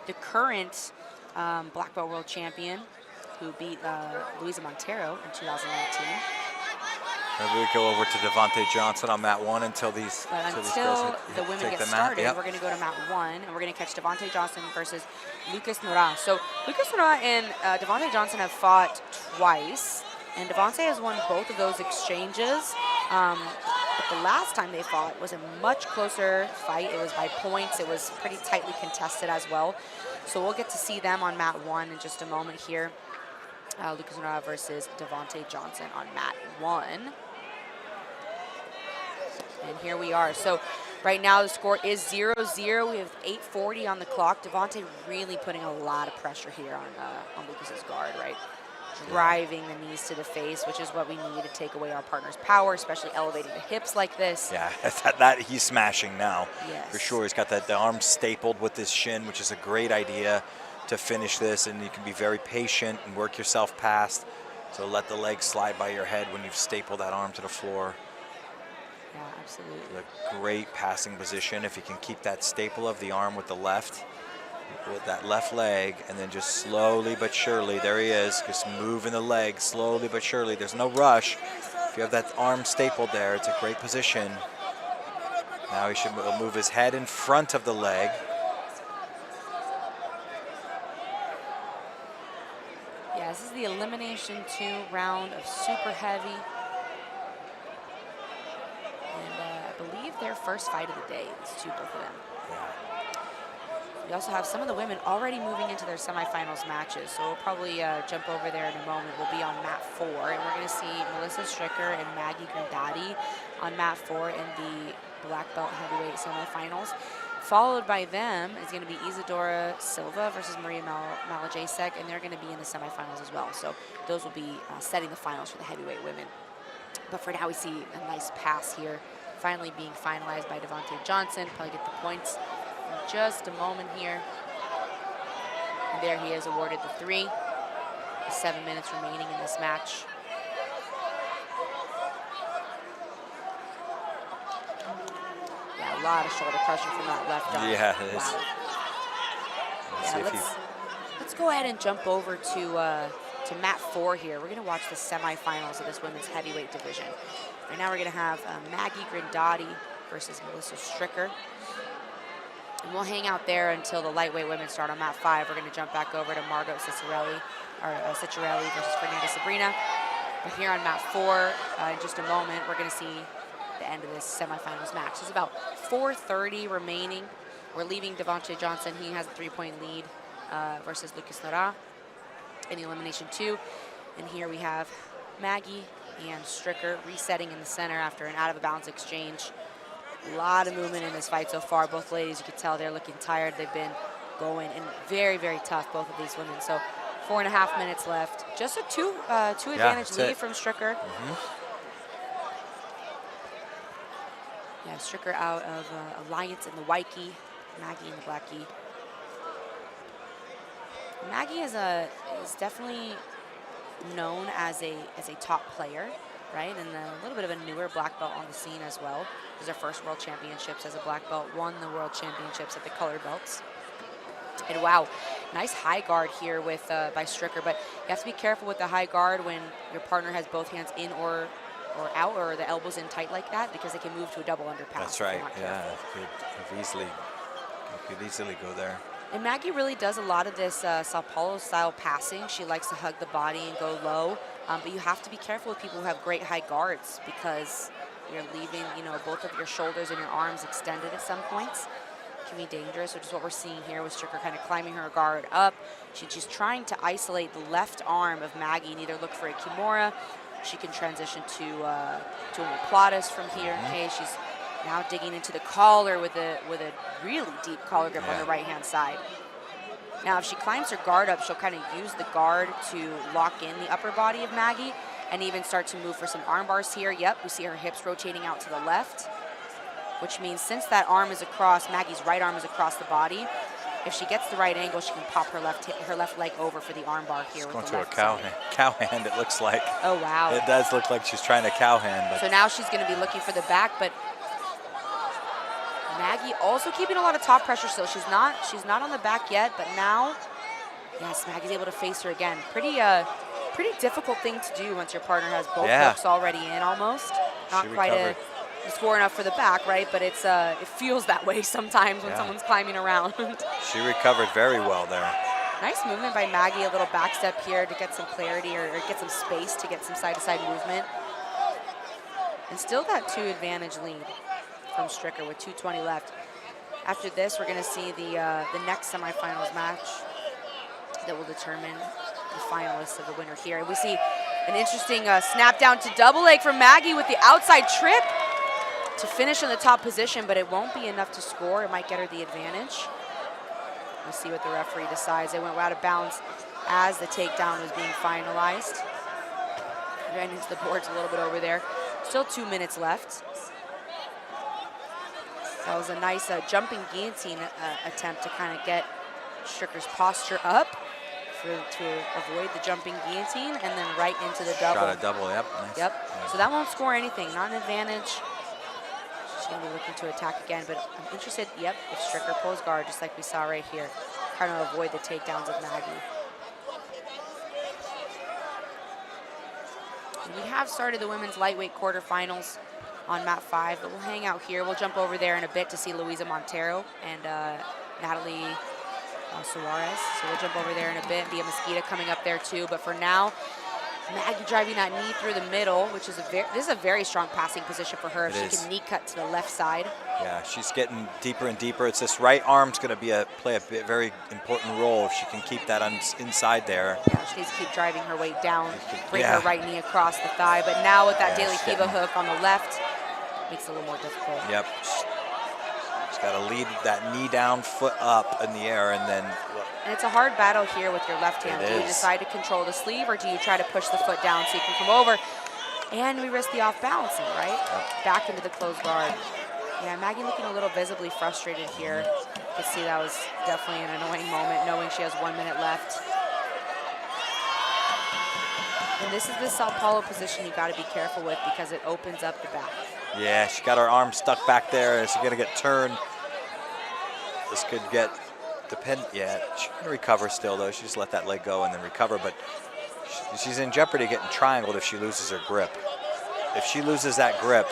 the current black belt world champion who beat Louisa Montero in 2019. Maybe we go over to Davonte Johnson on mat 1 until these Until the women get started, yep. we're going to go to mat 1, and we're going to catch Davonte Johnson versus Lucas Nora. So Lucas Nora and Davonte Johnson have fought twice, and Davonte has won both of those exchanges. But the last time they fought was a much closer fight. It was by points. It was pretty tightly contested as well. So we'll get to see them on mat 1 in just a moment here. Lucas Nora versus Davonte Johnson on mat 1. And here we are. So right now the score is 0-0. We have 8:40 on the clock. Davonte really putting a lot of pressure here on Lucas's guard, right? Driving the knees to the face, which is what we need to take away our partner's power, especially elevating the hips like this. Yeah, that he's smashing now. Yes. For sure. He's got the arm stapled with his shin, which is a great idea to finish this, and you can be very patient and work yourself past. So let the leg slide by your head when you've stapled that arm to the floor. Yeah, absolutely. A great passing position if you can keep that staple of the arm with the left, with that left leg, and then just slowly but surely, there he is, just moving the leg slowly but surely. There's no rush. If you have that arm stapled there, it's a great position. Now he should move his head in front of the leg. Yeah, this is the elimination 2 round of super heavy. I believe their first fight of the day, both of them. We also have some of the women already moving into their semifinals matches, so we'll probably jump over there in a moment. We'll be on mat 4, and we're going to see Melissa Stricker and Maggie Grandati on mat 4 in the black belt heavyweight semifinals. Followed by them is going to be Isadora Silva versus Maria Malajacek, and they're going to be in the semifinals as well. So those will be setting the finals for the heavyweight women. But for now, we see a nice pass here, finally being finalized by Davonte Johnson. Probably get the points in just a moment here. And there he is, awarded the 3. 7 minutes remaining in this match. Yeah, a lot of shoulder pressure from that left arm. Yeah, it is. Wow. Yeah, let's go ahead and jump over to mat 4 here. We're going to watch the semifinals of this women's heavyweight division. Right now we're going to have Maggie Grandati versus Melissa Stricker. And we'll hang out there until the lightweight women start on mat 5. We're going to jump back over to Margot Ciccarelli versus Fernanda Sabrina. But here on mat 4, in just a moment, we're going to see the end of this semifinals match. There's about 4:30 remaining. We're leaving Davonte Johnson. He has a 3-point lead versus Lucas Nora in the elimination 2. And here we have Maggie and Stricker resetting in the center after an out-of-bounds exchange. A lot of movement in this fight so far. Both ladies, you can tell they're looking tired. They've been going, and very, very tough, both of these women. So 4.5 minutes left. Just a two advantage lead from Stricker. Yeah, Stricker out of Alliance in the white gi, Maggie in the black gi. Maggie is definitely known as a top player, right? And a little bit of a newer black belt on the scene as well. This is her first world championships as a black belt, won the world championships at the color belts. And wow, nice high guard here with by Stricker, but you have to be careful with the high guard when your partner has both hands in or out, or the elbows in tight like that, because they can move to a double underpass. That's right. Yeah, could easily go there. And Maggie really does a lot of this Sao Paulo style passing. She likes to hug the body and go low, but you have to be careful with people who have great high guards, because you're leaving, both of your shoulders and your arms extended at some points. It can be dangerous, which is what we're seeing here with Stricker kind of climbing her guard up. She's trying to isolate the left arm of Maggie and either look for a Kimura. She can transition to a Platas from here. Okay, she's now digging into the collar with a really deep collar grip on the right-hand side. Now, if she climbs her guard up, she'll kind of use the guard to lock in the upper body of Maggie and even start to move for some arm bars here. Yep, we see her hips rotating out to the left, which means since that arm is across, Maggie's right arm is across the body, if she gets the right angle, she can pop her left leg over for the arm bar here. Going to a cow hand, it looks like. Oh, wow. It does look like she's trying to cow hand. But so now she's going to be looking for the back, but Maggie Maggie also keeping a lot of top pressure still. She's not on the back yet, but now, yes, Maggie's able to face her again. Pretty difficult thing to do once your partner has both hooks already in almost. Not quite a score enough for the back, right? But it's it feels that way sometimes when someone's climbing around. She recovered very well there. Nice movement by Maggie, a little back step here to get some clarity or get some space to get some side-to-side movement. And still that 2 advantage lead from Stricker with 2:20 left. After this, we're gonna see the next semifinals match that will determine the finalists of the winner here. And we see an interesting snap down to double leg from Maggie with the outside trip to finish in the top position, but it won't be enough to score. It might get her the advantage. We'll see what the referee decides. They went out of bounds as the takedown was being finalized. Ran into the boards a little bit over there. Still 2 minutes left. That was a nice jumping guillotine attempt to kind of get Stricker's posture up to avoid the jumping guillotine, and then right into the double. Shot a double, yep. Nice. Yep. So that won't score anything, not an advantage. She's gonna be looking to attack again, but I'm interested, if Stricker pulls guard, just like we saw right here, trying to avoid the takedowns of Maggie. And we have started the women's lightweight quarterfinals on mat 5, but we'll hang out here. We'll jump over there in a bit to see Louisa Montero and Natalie Soares. So we'll jump over there in a bit. Be a Mosquito coming up there too. But for now, Maggie driving that knee through the middle, which is this is a very strong passing position for her. If she can knee cut to the left side. Yeah, she's getting deeper and deeper. It's this right arm's going to play a very important role if she can keep that inside there. Yeah, she needs to keep driving her weight down, bring her right knee across the thigh. But now with that daily Kiva hook on the left, makes it a little more difficult. Yep. She's got to lead that knee down, foot up in the air, and then. And it's a hard battle here with your left hand. Do you decide to control the sleeve, or do you try to push the foot down so you can come over? And we risk the off balancing, right? Yep. Back into the closed guard. Yeah, Maggie looking a little visibly frustrated here. You can see that was definitely an annoying moment, knowing she has 1 minute left. And this is the Sao Paulo position you got to be careful with because it opens up the back. Yeah, she got her arm stuck back there. She's gonna get turned. This could get she can recover still though. She just let that leg go and then recover, but she's in jeopardy of getting triangled if she loses her grip. If she loses that grip,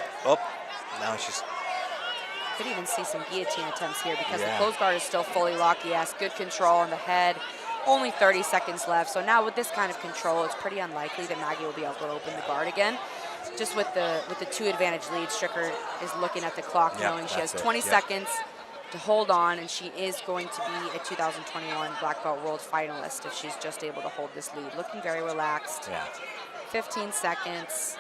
now she's. Could even see some guillotine attempts here because the closed guard is still fully locked. Yes, good control on the head. Only 30 seconds left. So now with this kind of control, it's pretty unlikely that Maggie will be able to open the guard again. Just with the 2 advantage lead, Stricker is looking at the clock, knowing she has 20 seconds to hold on, and she is going to be a 2021 Black Belt World finalist if she's just able to hold this lead. Looking very relaxed. 15 seconds.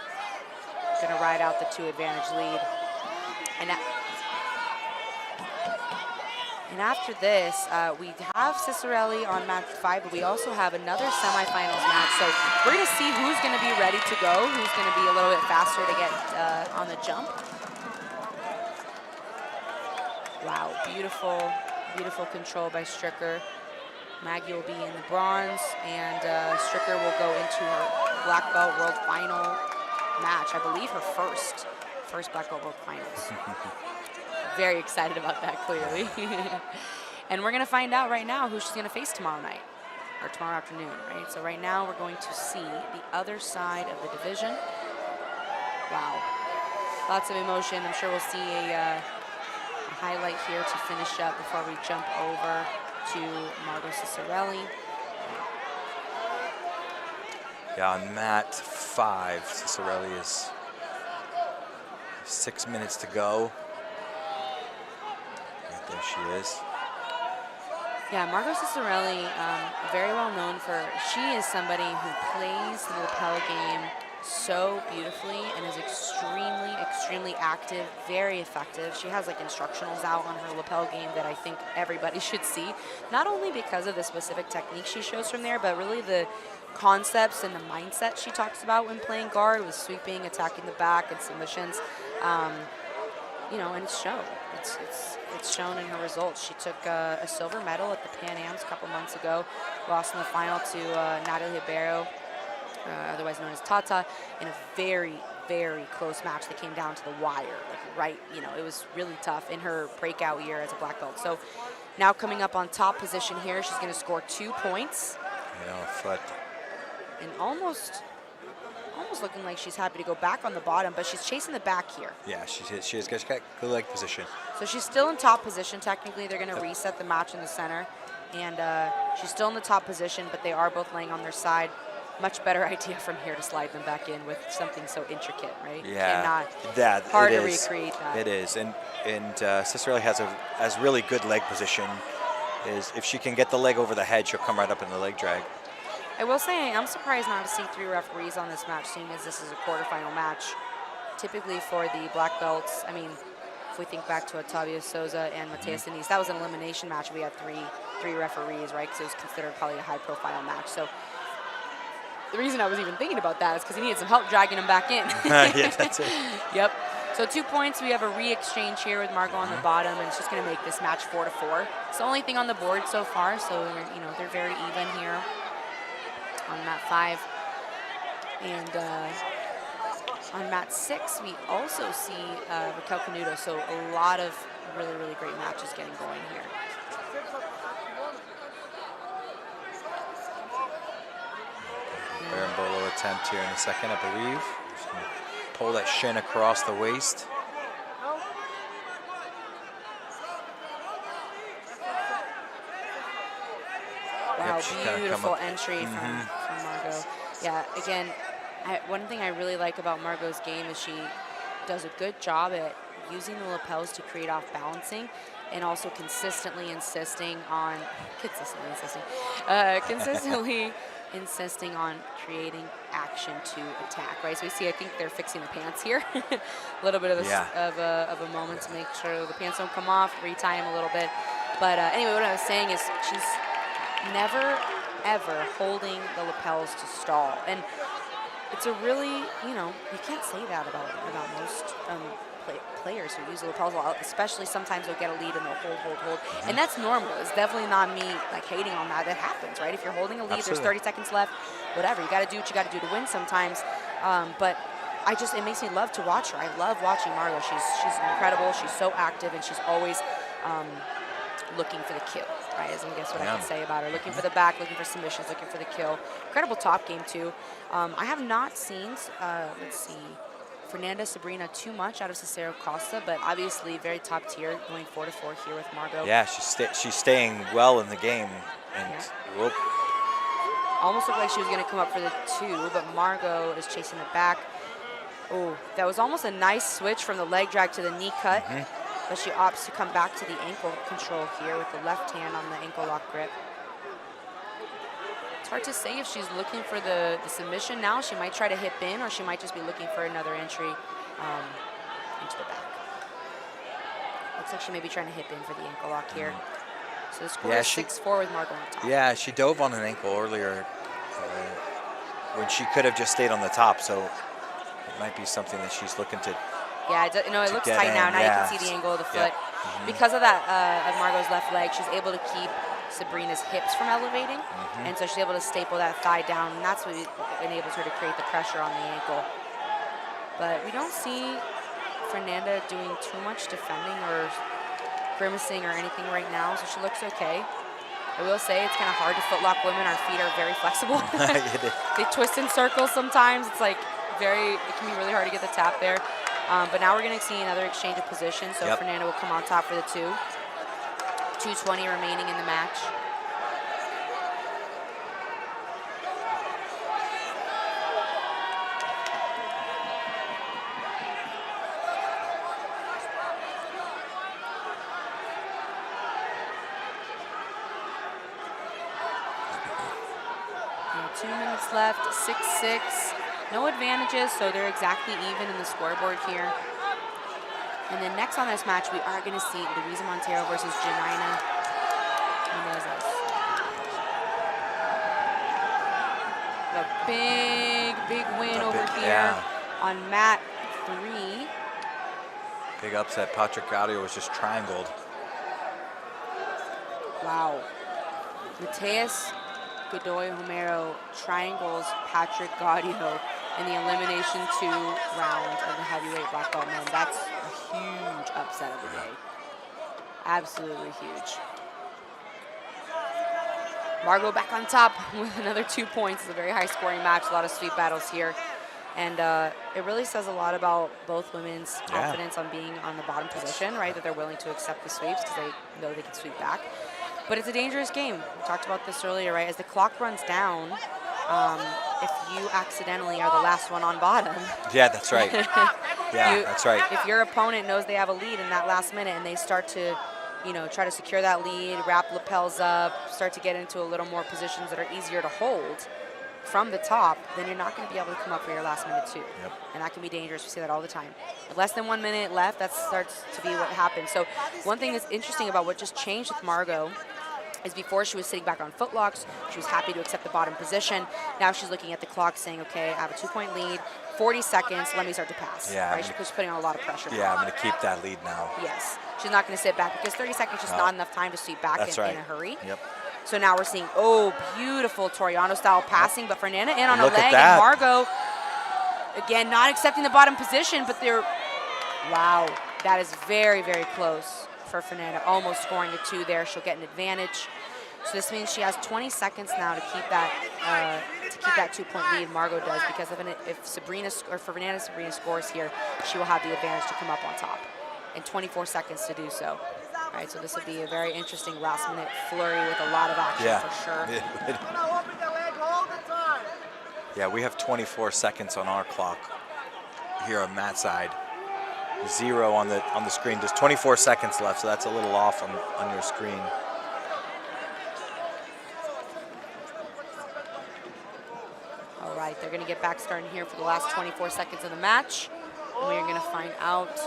Gonna ride out the 2 advantage lead. And after this, we have Cicerelli on match 5, but we also have another semifinals match. So we're gonna see who's gonna be ready to go, who's gonna be a little bit faster to get on the jump. Wow, beautiful, beautiful control by Stricker. Maggie will be in the bronze, and Stricker will go into her Black Belt World Final match. I believe her first Black Belt World Finals. Very excited about that, clearly. And we're gonna find out right now who she's gonna face tomorrow night, or tomorrow afternoon, right? So right now we're going to see the other side of the division. Wow, lots of emotion. I'm sure we'll see a highlight here to finish up before we jump over to Margot Cicerelli. Yeah, on mat 5, Cicerelli is 6 minutes to go. Right there she is. Yeah, Margot Cicerelli, very well known for, she is somebody who plays the lapel game so beautifully and is extremely, extremely active, very effective. She has like instructionals out on her lapel game that I think everybody should see, not only because of the specific technique she shows from there, but really the concepts and the mindset she talks about when playing guard with sweeping, attacking the back, and submissions. You know, and it's shown. It's shown in her results. She took a silver medal at the Pan Ams a couple months ago, lost in the final to Natalie Hibero, otherwise known as Tata, in a very, very close match that came down to the wire. Like right, you know, it was really tough in her breakout year as a black belt. So now coming up on top position here, she's going to score 2 points. You know, foot. And almost looking like she's happy to go back on the bottom, but she's chasing the back here. Yeah, she's got good leg position. So she's still in top position. Technically, they're going to reset the match in the center. And she's still in the top position, but they are both laying on their side. Much better idea from here to slide them back in with something so intricate, right? Yeah, hard to recreate that. It is, and Cicerelli has really good leg position. Is if she can get the leg over the head, she'll come right up in the leg drag. I will say I'm surprised not to see 3 referees on this match, seeing as this is a quarterfinal match. Typically for the black belts, I mean, if we think back to Otavio Souza and Mateus Denise, that was an elimination match. We had three referees, right? Because it was considered probably a high-profile match. So the reason I was even thinking about that is because he needed some help dragging him back in. Yeah, that's it. Yep. So 2 points. We have a re-exchange here with Margot on the bottom, and it's just going to make this match 4-4. It's the only thing on the board so far, so you know they're very even here on mat 5. And on mat 6, we also see Raquel Canuto. So a lot of really, really great matches getting going here. Berimbolo attempt here in a second, I believe. Just gonna pull that shin across the waist. Wow, Yep, beautiful entry from Margot. Yeah, again, one thing I really like about Margot's game is she does a good job at using the lapels to create off balancing and also consistently insisting on creating action to attack, right? So we see, I think they're fixing the pants here. A little bit of a moment to make sure the pants don't come off, retie them a little bit. But anyway, what I was saying is she's never, ever holding the lapels to stall. And it's a really, you know, you can't say that about most players who use the lapels a lot, especially sometimes they'll get a lead and they'll hold. And that's normal. It's definitely not me like hating on that. That happens, right? If you're holding a lead, Absolutely. There's 30 seconds left, whatever. You got to do what you got to do to win sometimes. But it makes me love to watch her. I love watching Margot. She's incredible. She's so active, and she's always looking for the kill, right? I guess what I can say about her. Looking for the back, looking for submissions, looking for the kill. Incredible top game, too. I have not seen, let's see, Fernanda Sabrina too much out of Cicero Costa, but obviously very top tier, going 4-4 here with Margot. Yeah, she's staying well in the game. And whoop. Almost looked like she was going to come up for the 2, but Margot is chasing it back. Oh, that was almost a nice switch from the leg drag to the knee cut, but she opts to come back to the ankle control here with the left hand on the ankle lock grip. It's hard to say if she's looking for the submission now. She might try to hip in, or she might just be looking for another entry into the back. Looks like she may be trying to hip in for the ankle lock here. So the score is 6-4 with Margot on top. Yeah, she dove on an ankle earlier when she could have just stayed on the top. So it might be something that she's looking to. Yeah, it looks tight now. Now you can see the angle of the foot. Because of that, of Margot's left leg, she's able to keep Sabrina's hips from elevating, and so she's able to staple that thigh down, and that's what enables her to create the pressure on the ankle. But we don't see Fernanda doing too much defending or grimacing or anything right now, so she looks okay. I will say it's kind of hard to footlock women. Our feet are very flexible. They twist in circles sometimes. It's like it can be really hard to get the tap there. But now we're going to see another exchange of positions, so Fernanda will come on top for the 2. 2:20 remaining in the match. Now 2 minutes left, 6-6. No advantages, so they're exactly even in the scoreboard here. And then next on this match, we are going to see Louisa Montero versus Janina Bananezes. A big win over here on mat 3. Big upset. Patrick Gaudio was just triangled. Wow. Mateus Godoy Homero triangles Patrick Gaudio in the Elimination 2 round of the heavyweight black belt men. That's a huge upset of the day. Absolutely huge. Margot back on top with another 2 points. It's a very high scoring match, a lot of sweep battles here. And it really says a lot about both women's confidence on being on the bottom position, right? That they're willing to accept the sweeps because they know they can sweep back. But it's a dangerous game. We talked about this earlier, right? As the clock runs down, if you accidentally are the last one on bottom. Yeah, that's right. That's right. If your opponent knows they have a lead in that last minute and they start to, you know, try to secure that lead, wrap lapels up, start to get into a little more positions that are easier to hold from the top, then you're not going to be able to come up for your last minute too. Yep. And that can be dangerous. We see that all the time. With less than 1 minute left, that starts to be what happens. So one thing that's interesting about what just changed with Margot is before she was sitting back on footlocks, she was happy to accept the bottom position. Now she's looking at the clock saying, okay, I have a 2-point lead, 40 seconds, let me start to pass. Yeah, right? She's putting on a lot of pressure. Yeah, I'm going to keep that lead now. Yes. She's not going to sit back because 30 seconds is just not enough time to sweep back in a hurry. Yep. So now we're seeing, beautiful Toriano-style passing, but Fernanda in on a Look leg, at that. and Margot, again, not accepting the bottom position, but they're, wow, that is very, very close for Fernanda, almost scoring a 2 there. She'll get an advantage. So this means she has 20 seconds now to keep that 2-point lead. Margot does, because if Fernanda scores here, she will have the advantage to come up on top, and 24 seconds to do so. All right, so this will be a very interesting last-minute flurry with a lot of action for sure. Yeah, we have 24 seconds on our clock here on Matt's side. 0 on the screen. There's 24 seconds left, so that's a little off on your screen. All right, they're going to get back starting here for the last 24 seconds of the match. And we are going to find out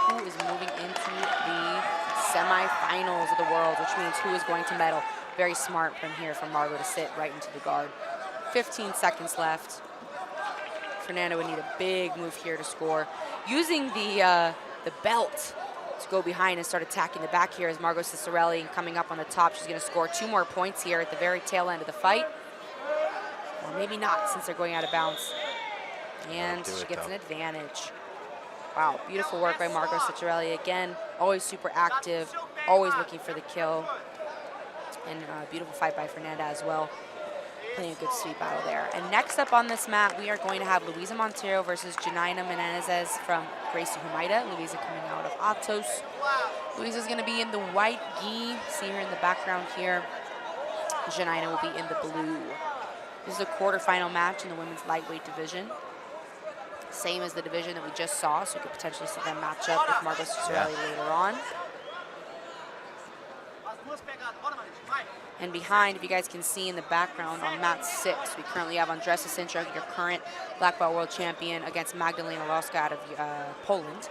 who is moving into the semifinals of the world, which means who is going to medal. Very smart from here from Margot to sit right into the guard. 15 seconds left. Fernanda would need a big move here to score. Using the belt to go behind and start attacking the back here is Margot Cicerelli, and coming up on the top, she's going to score 2 more points here at the very tail end of the fight. Or maybe not, since they're going out of bounds. And she gets an advantage. Wow, beautiful work by Margot Cicerelli. Again, always super active, always looking for the kill. And a beautiful fight by Fernanda as well. Playing a good sweep battle there. And next up on this mat, we are going to have Louisa Montero versus Janina Bananezes from Gracie Humaita. Louisa coming out of Atos. Louisa's going to be in the white gi. See her in the background here. Janina will be in the blue. This is a quarterfinal match in the women's lightweight division. Same as the division that we just saw, so we could potentially see them match up with Margot Cicerelli later on. And behind, if you guys can see in the background on mat 6, we currently have Andresa Sinchuk, your current black belt world champion, against Magdalena Loska out of Poland.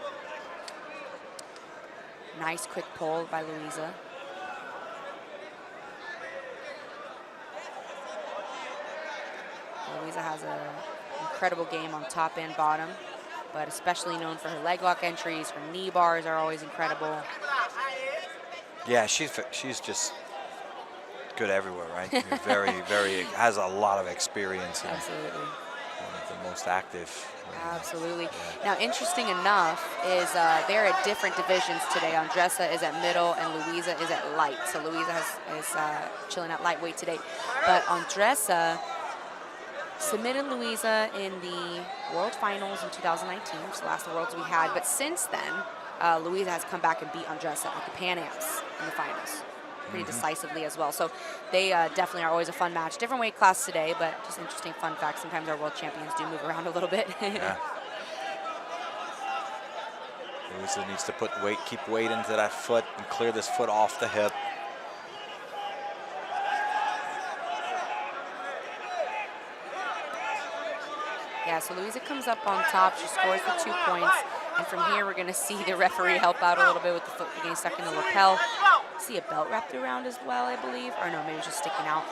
Nice quick pull by Louisa. Louisa has an incredible game on top and bottom, but especially known for her leg lock entries. Her knee bars are always incredible. Yeah, she's just good everywhere, right? Very, has a lot of experience. Absolutely. One of the most active. Absolutely. Now, interesting enough is they're at different divisions today. Andresa is at middle and Louisa is at light. So Louisa is chilling at lightweight today. But Andresa submitted Louisa in the World Finals in 2019, which is the last Worlds we had. But since then, Louisa has come back and beat Andresa at the Pan Ams in the finals. Pretty decisively as well. So they definitely are always a fun match. Different weight class today, but just interesting fun fact. Sometimes our world champions do move around a little bit. Yeah. Louisa needs to keep weight into that foot and clear this foot off the hip. Yeah, so Louisa comes up on top. She scores the 2 points. And from here, we're going to see the referee help out a little bit with the foot getting stuck in the lapel. See a belt wrapped around as well, I believe. Or no, maybe it's just sticking out.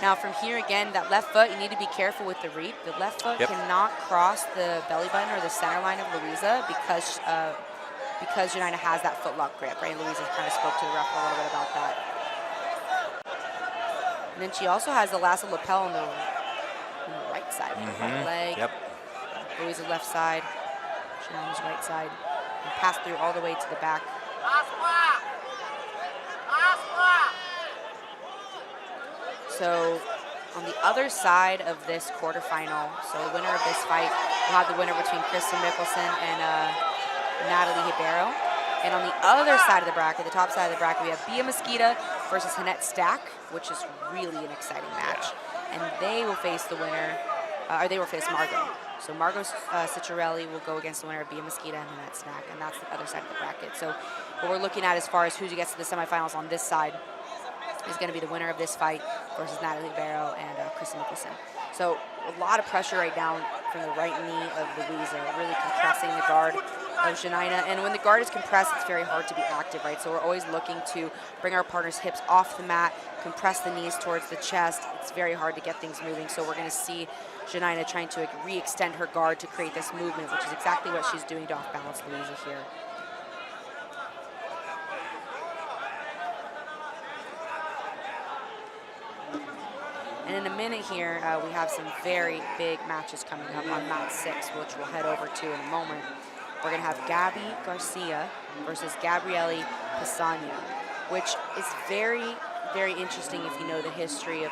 Now from here, again, that left foot, you need to be careful with the reap. The left foot cannot cross the belly button or the center line of Louisa because Janina has that foot lock grip, right? Louisa kind of spoke to the ref a little bit about that. And then she also has the lasso lapel on the right side, right leg. Yep. Louisa's left side, Janina's right side, and pass through all the way to the back. So on the other side of this quarterfinal, so the winner of this fight will have the winner between Kristen Mickelson and Natalie Hibero. And on the other side of the bracket, the top side of the bracket, we have Bia Mesquita versus Hanette Stack, which is really an exciting match. And they will face the winner, or they will face Margot. So Margot Ciccarelli will go against the winner of Bia Mesquita and Hanette Stack, and that's the other side of the bracket. So what we're looking at as far as who gets to the semifinals on this side is going to be the winner of this fight versus Natalie Hibero and Kristen Mickelson. So a lot of pressure right down from the right knee of Louisa, really compressing the guard of Janina. And when the guard is compressed, it's very hard to be active, right? So we're always looking to bring our partner's hips off the mat, compress the knees towards the chest. It's very hard to get things moving. So we're going to see Janina trying to re-extend her guard to create this movement, which is exactly what she's doing to off-balance Louisa here. And in a minute here, we have some very big matches coming up on mat 6, which we'll head over to in a moment. We're going to have Gabby Garcia versus Gabrielle Pasagna, which is very, very interesting if you know the history of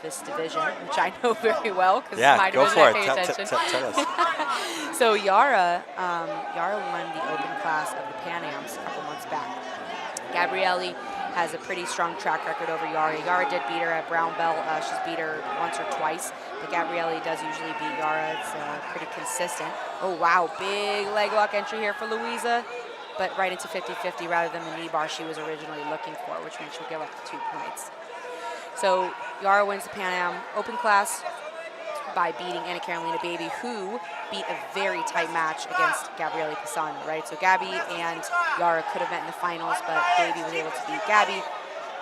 this division, which I know very well because it's my division. I pay attention. Tell us. So Yara won the open class of the Pan Ams a couple months back. Gabrielli has a pretty strong track record over Yara. Yara did beat her at brown belt. She's beat her once or twice, but Gabrielli does usually beat Yara. It's pretty consistent. Oh, wow, big leg lock entry here for Louisa, but right into 50-50 rather than the knee bar she was originally looking for, which means she'll give up the 2 points. So Yara wins the Pan Am Open class by beating Anna Carolina Baby, who beat a very tight match against Gabrielle Pasagna, right? So Gabby and Yara could have met in the finals, but Baby was able to beat Gabby,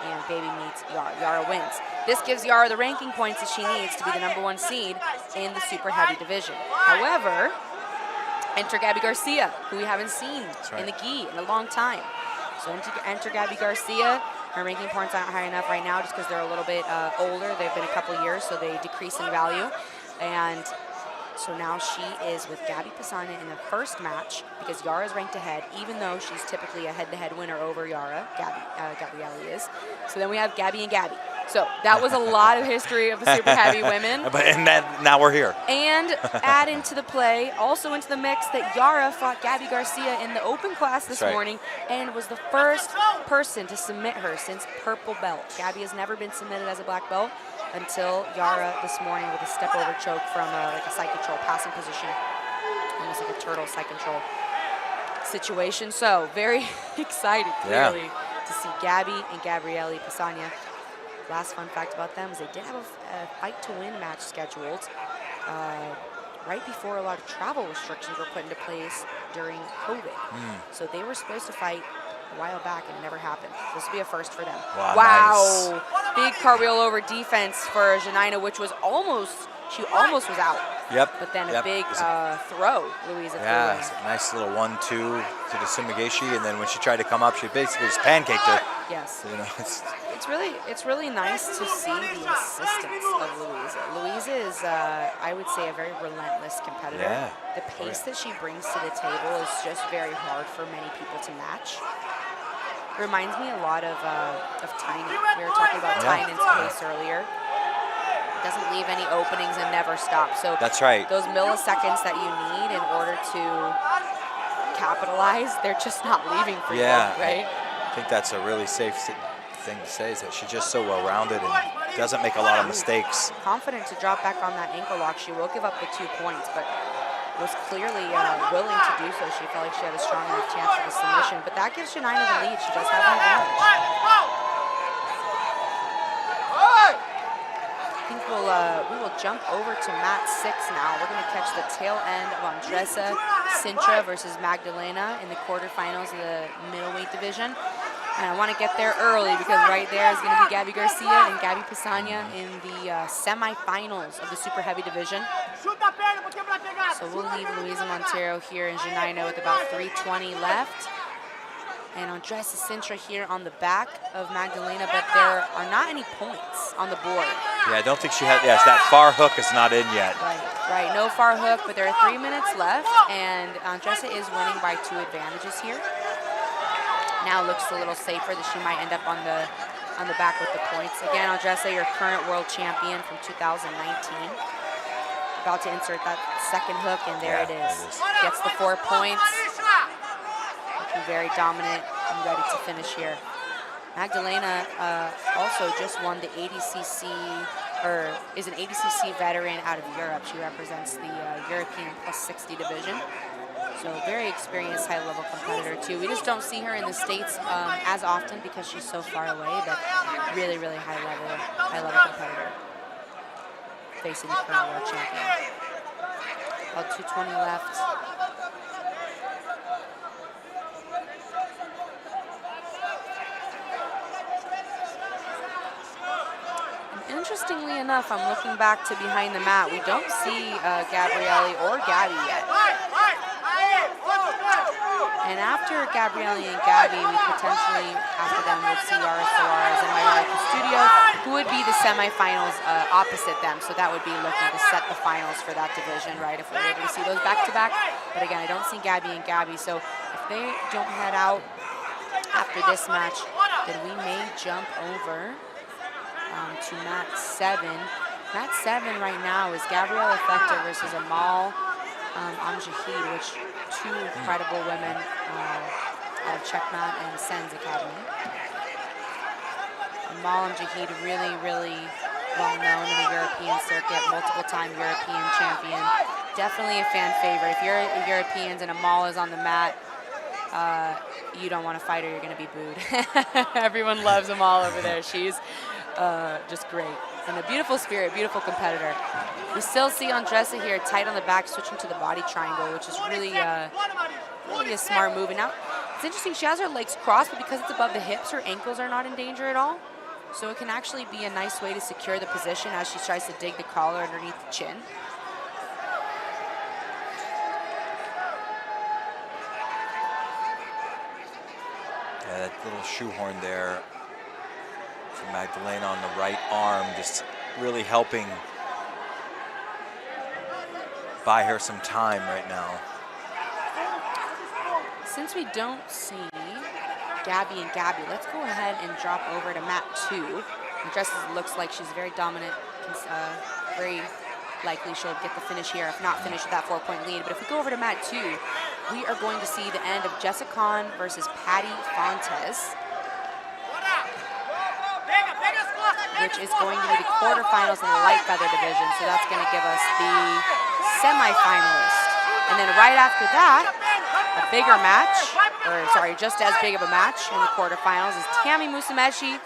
and Baby meets Yara. Yara wins. This gives Yara the ranking points that she needs to be the #1 seed in the super heavy division. However, enter Gabby Garcia, who we haven't seen in the gi in a long time. So enter Gabby Garcia. Her ranking points aren't high enough right now just because they're a little bit older. They've been a couple years, so they decrease in value. And so now she is with Gabby Pasagna in the first match because Yara is ranked ahead, even though she's typically a head-to-head winner over Yara. Gabrielli is. So then we have Gabby and Gabby. So that was a lot of history of the super heavy women. Now we're here. And add into the play, also into the mix, that Yara fought Gabby Garcia in the open class this morning and was the first person to submit her since purple belt. Gabby has never been submitted as a black belt until Yara this morning with a step-over choke from like a side control passing position, almost like a turtle side control situation. So very excited, clearly, to see Gabby and Gabrielle Pasagna. Last fun fact about them is they did have a fight-to-win match scheduled right before a lot of travel restrictions were put into place during COVID. So they were supposed to fight a while back and it never happened. This will be a first for them. Wow. Nice. Big cartwheel over defense for Janina, which was she almost was out. Yep. But then a big throw, Louisa threw in. It's a nice little 1-2 to the Sumigashi, and then when she tried to come up, she basically just pancaked her. Yes. So, you know, it's really nice to see the insistence of Louisa. Louisa is, I would say, a very relentless competitor. Yeah. The pace that she brings to the table is just very hard for many people to match. It reminds me a lot of Tiny. We were talking about Tynan's pace earlier. Doesn't leave any openings and never stops. So that's right. Those milliseconds that you need in order to capitalize, they're just not leaving for you, right? I think that's a really safe thing to say, is that she's just so well-rounded and doesn't make a lot of mistakes. Confident to drop back on that ankle lock. She will give up the 2 points, but was clearly willing to do so. She felt like she had a strong enough chance for the submission, but that gives Janina the lead. She does have an advantage. I think we will jump over to mat 6 now. We're going to catch the tail end of Andressa Sintra versus Magdalena in the quarterfinals of the middleweight division. And I want to get there early because right there is going to be Gabby Garcia and Gabby Pasagna in the semifinals of the super heavy division. So we'll leave Louisa Montero here in Janina with about 3:20 left. And Andressa Sintra here on the back of Magdalena, but there are not any points on the board. Yeah, I don't think she had, yes, that far hook is not in yet. Right, no far hook, but there are 3 minutes left, and Andressa is winning by 2 advantages here. Now looks a little safer that she might end up on the back with the points. Again, Andressa, your current world champion from 2019. About to insert that second hook, and there it is. Gets the 4 points. Looking very dominant and ready to finish here. Magdalena also just won the ADCC, or is an ADCC veteran out of Europe. She represents the European plus 60 division. So very experienced high-level competitor too. We just don't see her in the States as often because she's so far away, but really, really high-level competitor facing the current world champion. About 2:20 left. Interestingly enough, I'm looking back to behind the mat. We don't see Gabrielli or Gabby yet. And after Gabrielli and Gabby, we potentially, after them, would see Yara, Soares, and Myra Custudio, who would be the semifinals opposite them. So that would be looking to set the finals for that division, right, if we were able to see those back-to-back. But again, I don't see Gabby and Gabby. So if they don't head out after this match, then we may jump over to mat 7. Mat 7 right now is Gabrielle Effective versus Amal Amjahid, which 2 incredible women out of Checkmat and Sen's Academy. Amal Amjahid, really, really well known in the European circuit, multiple-time European champion. Definitely a fan favorite. If you're a Europeans and Amal is on the mat, you don't want to fight her, you're going to be booed. Everyone loves Amal over there. She's just great. And a beautiful spirit, beautiful competitor. We still see Andressa here tight on the back, switching to the body triangle, which is really, really a smart move. And now, it's interesting, she has her legs crossed, but because it's above the hips, her ankles are not in danger at all. So it can actually be a nice way to secure the position as she tries to dig the collar underneath the chin. Yeah, that little shoehorn there from Magdalena on the right arm, just really helping buy her some time right now. Since we don't see Gabby and Gabby, let's go ahead and drop over to mat 2. Andressa looks like she's very dominant, very likely she'll get the finish here, if not finish with that 4-point lead. But if we go over to mat 2, we are going to see the end of Jessica versus Patty Fontes, which is going to be the quarterfinals in the light feather division. So that's going to give us the semifinalist. And then right after that, a bigger match, or sorry, just as big of a match in the quarterfinals is Tammy Musumeci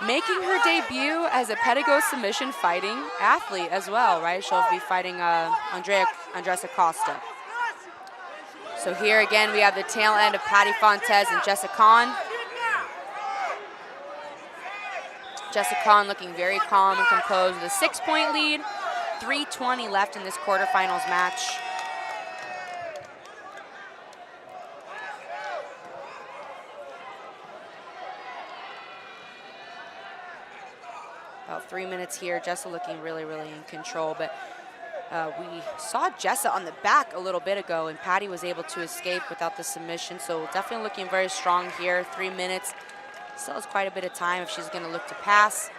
making her debut as a Pedigo submission fighting athlete as well, right? She'll be fighting Andressa Costa. So here again, we have the tail end of Patty Fontes and Jessica. Jessica looking very calm and composed with a 6-point lead. 3:20 left in this quarterfinals match. About 3 minutes here. Jessa looking really, really in control, but we saw Jessa on the back a little bit ago, and Patty was able to escape without the submission, so definitely looking very strong here. 3 minutes. Still has quite a bit of time if she's going to look to pass.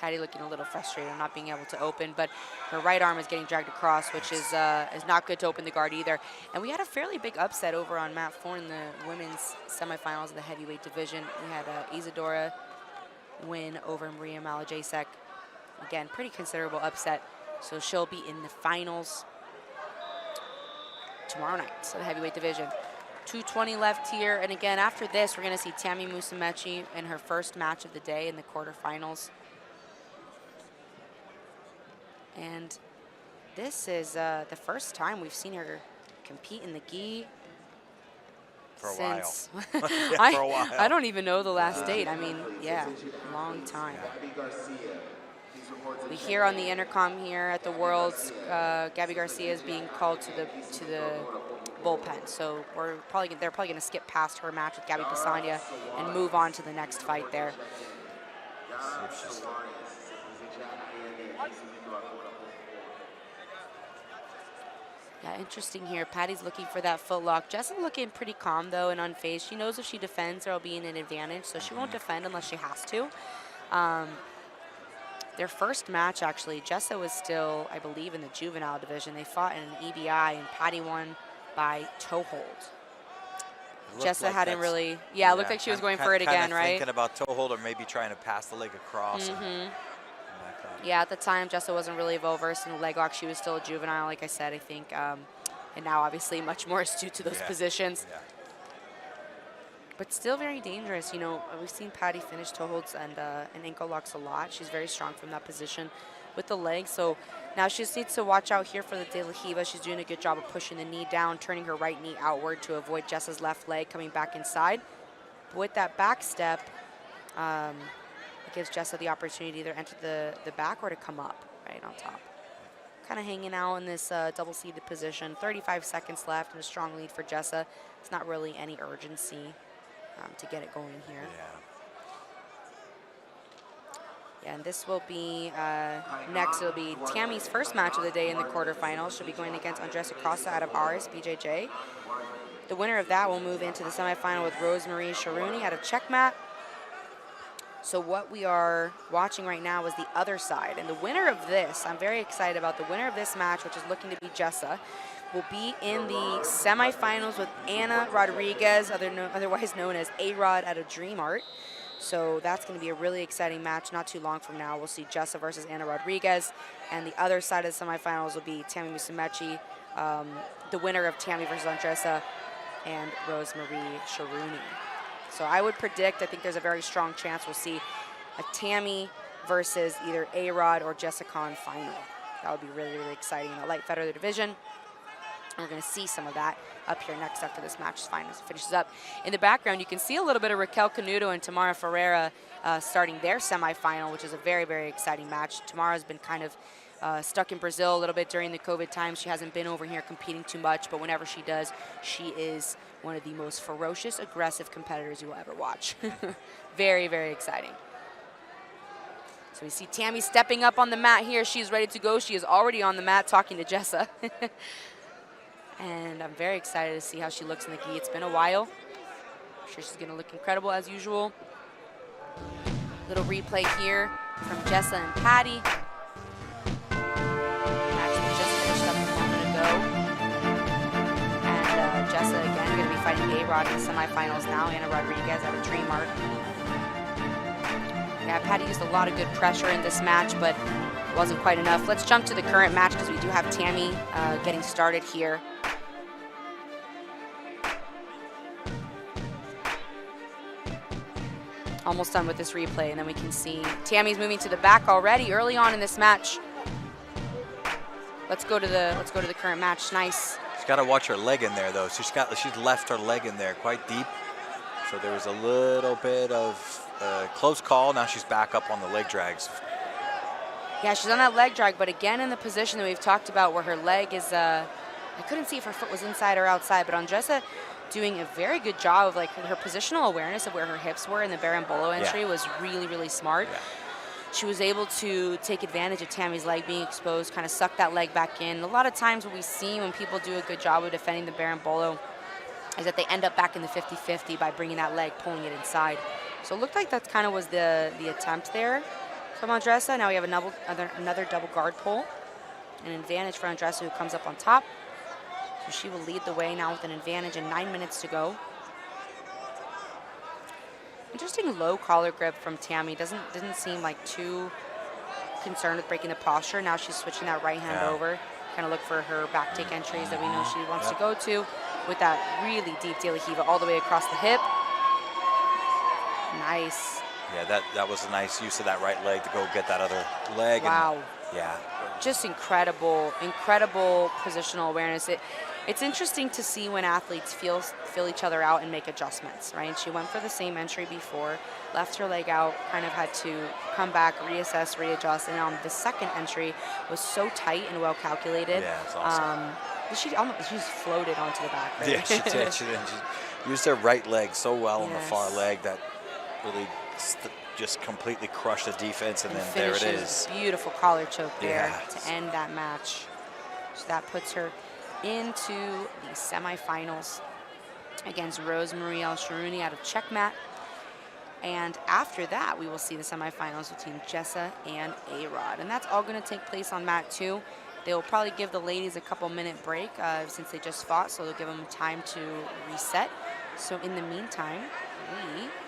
Patty looking a little frustrated on not being able to open, but her right arm is getting dragged across, which is not good to open the guard either. And we had a fairly big upset over on mat 4 in the women's semifinals of the heavyweight division. We had Isadora win over Maria Malajacek. Again, pretty considerable upset. So she'll be in the finals tomorrow night, so the heavyweight division. 2:20 left here. And again, after this, we're going to see Tammy Musumeci in her first match of the day in the quarterfinals. And this is the first time we've seen her compete in the gi For a since while. Yeah, for a while. I don't even know the last date. I mean, yeah, long time. We hear on the intercom here at the Worlds, Gabby Garcia is being called to the bullpen. So they're probably going to skip past her match with Gabby Pasagna and move on to the next fight there. Yeah, interesting here. Patty's looking for that foot lock. Jessa looking pretty calm, though, and unfazed. She knows if she defends, there will be an advantage, so she won't defend unless she has to. Their first match, actually, Jessa was still, I believe, in the juvenile division. They fought in an EBI, and Patty won by toe hold. Jessa like hadn't really, yeah, it looked like she was going for it again, right? Thinking about toe hold or maybe trying to pass the leg across. Yeah, at the time, Jessa wasn't really well-versed in the leg lock. She was still a juvenile, like I said, I think. And now, obviously, much more astute to those positions. Yeah. But still very dangerous. You know, we've seen Patty finish toe holds and ankle locks a lot. She's very strong from that position with the leg. So now she just needs to watch out here for the De La Riva. She's doing a good job of pushing the knee down, turning her right knee outward to avoid Jessa's left leg coming back inside. But with that back step, it gives Jessa the opportunity to either enter the back or to come up right on top. Kind of hanging out in this double-seated position. 35 seconds left and a strong lead for Jessa. It's not really any urgency to get it going here. Yeah, and this will be, next it'll be Tammy's first match of the day in the quarterfinals. She'll be going against Andressa Costa out of IBJJF. The winner of that will move into the semifinal with Rosemarie Sharuni out of Checkmat. So what we are watching right now is the other side. And the winner of this, I'm very excited about the winner of this match, which is looking to be Jessa, will be in the semifinals with Anna Rodriguez, otherwise known as A-Rod out of Dream Art. So that's going to be a really exciting match. Not too long from now, we'll see Jessa versus Anna Rodriguez. And the other side of the semifinals will be Tammy Musumeci, the winner of Tammy versus Andressa, and Rosemarie Sharuni. So I would predict, I think there's a very strong chance we'll see a Tammy versus either A-Rod or Jessica final. That would be really, really exciting in the light feather division. And we're going to see some of that up here next after this match finishes up. In the background, you can see a little bit of Raquel Canuto and Tamara Ferreira starting their semifinal, which is a very, very exciting match. Tamara's been kind of stuck in Brazil a little bit during the COVID time. She hasn't been over here competing too much, but whenever she does, she is one of the most ferocious, aggressive competitors you will ever watch. Very, very exciting. So we see Tammy stepping up on the mat here. She's ready to go. She is already on the mat talking to Jessa. And I'm very excited to see how she looks in the gi. It's been a while. I'm sure she's going to look incredible as usual. Little replay here from Jessa and Patty. Match that just finished up a moment ago. And Jessa again going to be fighting A-Rod in the semifinals now. Anna Rodriguez out of Dream Art. Yeah, Patty used a lot of good pressure in this match, but it wasn't quite enough. Let's jump to the current match because we do have Tammy getting started here. Almost done with this replay, and then we can see Tammy's moving to the back already early on in this match. Let's go to the current match. Nice. She's got to watch her leg in there though. She's left her leg in there quite deep. So there was a little bit of close call. Now she's back up on the leg drags. Yeah, she's on that leg drag, but again in the position that we've talked about where her leg is, I couldn't see if her foot was inside or outside, but Andressa doing a very good job of like her positional awareness of where her hips were in the Barambolo entry was really, really smart. Yeah. She was able to take advantage of Tammy's leg being exposed, kind of suck that leg back in. A lot of times what we see when people do a good job of defending the Barambolo is that they end up back in the 50-50 by bringing that leg, pulling it inside. So it looked like that kind of was the attempt there from Andressa. Now we have another double guard pull. An advantage for Andressa, who comes up on top. So she will lead the way now with an advantage and 9 minutes to go. Interesting low collar grip from Tammy. Didn't seem like too concerned with breaking the posture. Now she's switching that right hand over. Kind of look for her back take entries that we know she wants to go to with that really deep De La Riva all the way across the hip. Nice. Yeah, that was a nice use of that right leg to go get that other leg. Wow. And, yeah. Just incredible positional awareness. It's interesting to see when athletes feel each other out and make adjustments, right? She went for the same entry before, left her leg out, kind of had to come back, reassess, readjust, and on the second entry was so tight and well calculated. Yeah, it's awesome. She just floated onto the back. Right? Yeah, she did. She used her right leg so well on the far leg that really just completely crushed the defense, and then there it is. Beautiful collar choke there to end that match. So that puts her into the semifinals against Rosemarie El-Sharouni out of Checkmat. And after that, we will see the semifinals between Jessa and A-Rod. And that's all going to take place on mat 2. They'll probably give the ladies a couple-minute break since they just fought, so they'll give them time to reset. So in the meantime,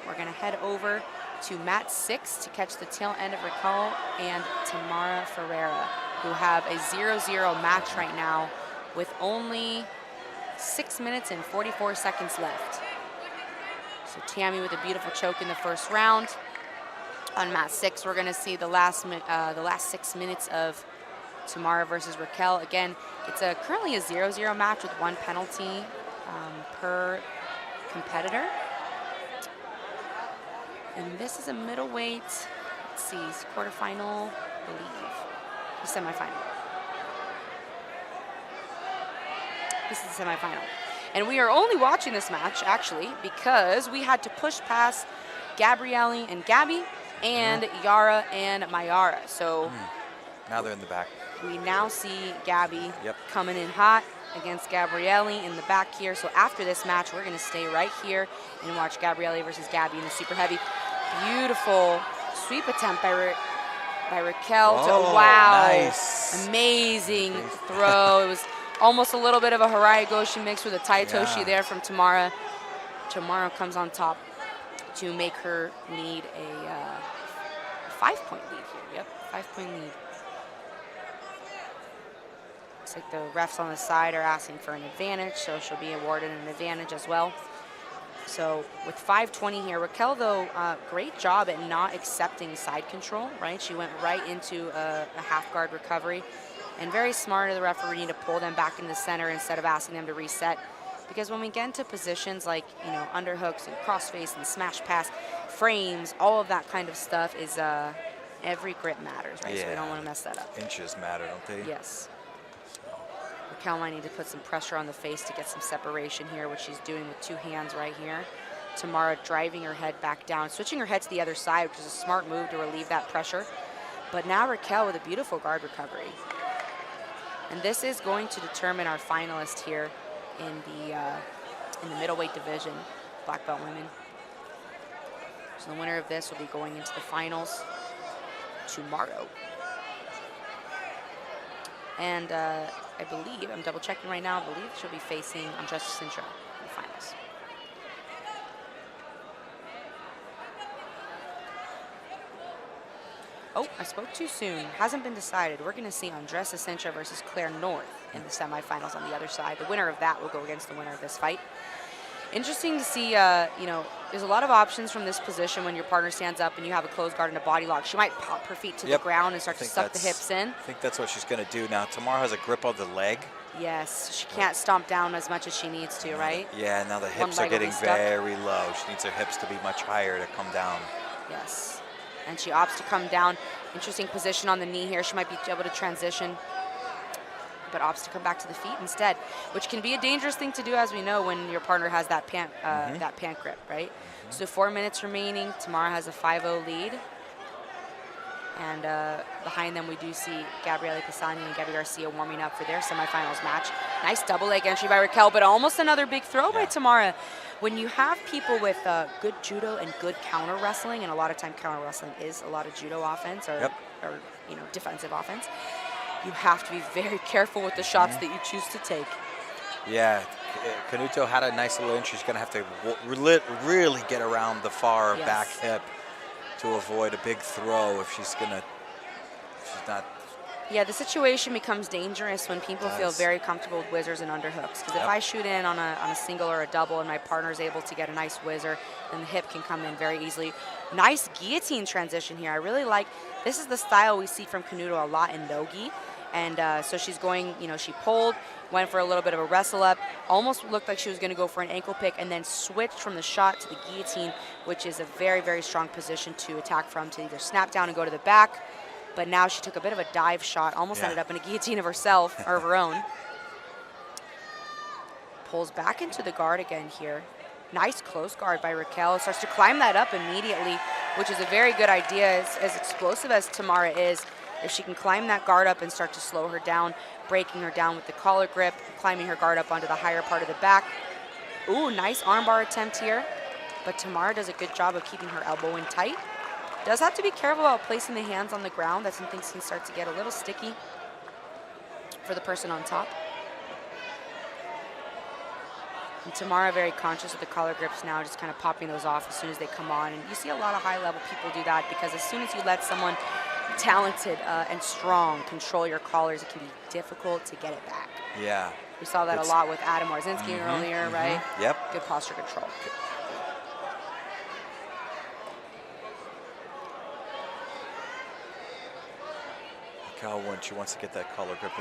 we're going to head over to mat 6 to catch the tail end of Raquel and Tamara Ferreira, who have a 0-0 match right now with only 6 minutes and 44 seconds left. So Tammy with a beautiful choke in the first round. On mat 6, we're going to see the last 6 minutes of Tamara versus Raquel. Again, it's currently a 0-0 match with 1 penalty per competitor. And this is a middleweight, let's see, quarterfinal, I believe, the semifinal. This is the semifinal. And we are only watching this match, actually, because we had to push past Gabrielli and Gabby and Yara and Myra. So now they're in the back. We now see Gabby coming in hot against Gabrielli in the back here. So after this match, we're going to stay right here and watch Gabrielli versus Gabby in the super heavy. Beautiful sweep attempt by Raquel. Wow, nice. Amazing throw. It was almost a little bit of a Harai Goshi mix with a Taitoshi there from Tamara. Tamara comes on top to make her need a 5-point lead here. Yep, 5-point lead. Looks like the refs on the side are asking for an advantage, so she'll be awarded an advantage as well. So with 5:20 here, Raquel, though, great job at not accepting side control, right? She went right into a half guard recovery. And very smart of the referee to pull them back into the center instead of asking them to reset. Because when we get into positions like, you know, underhooks and crossface and smash pass, frames, all of that kind of stuff is, every grip matters, right? Yeah. So we don't want to mess that up. Inches matter, don't they? Yes. Raquel might need to put some pressure on the face to get some separation here, which she's doing with 2 hands right here. Tamara driving her head back down, switching her head to the other side, which is a smart move to relieve that pressure. But now Raquel with a beautiful guard recovery. And this is going to determine our finalist here in the middleweight division, black belt women. So the winner of this will be going into the finals tomorrow. And I believe, I'm double checking right now, I believe she'll be facing Andressa Sintra in the finals. Oh, I spoke too soon. Hasn't been decided. We're going to see Andressa Sintra versus Claire North in the semifinals on the other side. The winner of that will go against the winner of this fight. Interesting to see, you know, there's a lot of options from this position when your partner stands up and you have a closed guard and a body lock. She might pop her feet to the ground and start to suck the hips in. I think that's what she's going to do now. Tamara has a grip of the leg. Yes, she can't stomp down as much as she needs to, right? Yeah, now the hips are getting very low. She needs her hips to be much higher to come down. Yes, and she opts to come down. Interesting position on the knee here. She might be able to transition, but opts to come back to the feet instead, which can be a dangerous thing to do, as we know, when your partner has that pant grip, right? So 4 minutes remaining. Tamara has a 5-0 lead. And behind them, we do see Gabrielle Pasagna and Gabby Garcia warming up for their semifinals match. Nice double leg entry by Raquel, but almost another big throw by Tamara. When you have people with good judo and good counter wrestling, and a lot of time counter wrestling is a lot of judo offense or you know, defensive offense, you have to be very careful with the shots that you choose to take. Yeah, Canuto had a nice little entry. She's going to have to really get around the far back hip to avoid a big throw if she's not. Yeah, the situation becomes dangerous when people feel very comfortable with whizzers and underhooks. Because if I shoot in on a single or a double and my partner's able to get a nice whizzer, then the hip can come in very easily. Nice guillotine transition here. I really like, this is the style we see from Canuto a lot in no-gi. And so she's going, she pulled, went for a little bit of a wrestle up, almost looked like she was going to go for an ankle pick, and then switched from the shot to the guillotine, which is a very, very strong position to attack from, to either snap down and go to the back. But now she took a bit of a dive shot, almost ended up in a guillotine of herself, or of her own. Pulls back into the guard again here. Nice close guard by Raquel. Starts to climb that up immediately, which is a very good idea. As explosive as Tamara is, if she can climb that guard up and start to slow her down, breaking her down with the collar grip, climbing her guard up onto the higher part of the back. Ooh, nice armbar attempt here. But Tamara does a good job of keeping her elbow in tight. Does have to be careful about placing the hands on the ground. That's when things can start to get a little sticky for the person on top. And Tamara very conscious of the collar grips now, just kind of popping those off as soon as they come on. And you see a lot of high-level people do that, because as soon as you let someone talented and strong control your collars, it can be difficult to get it back. Yeah. We saw that a lot with Adam Warzinski earlier, right? Yep. Good posture control. Raquel, when she wants to get that collar grip,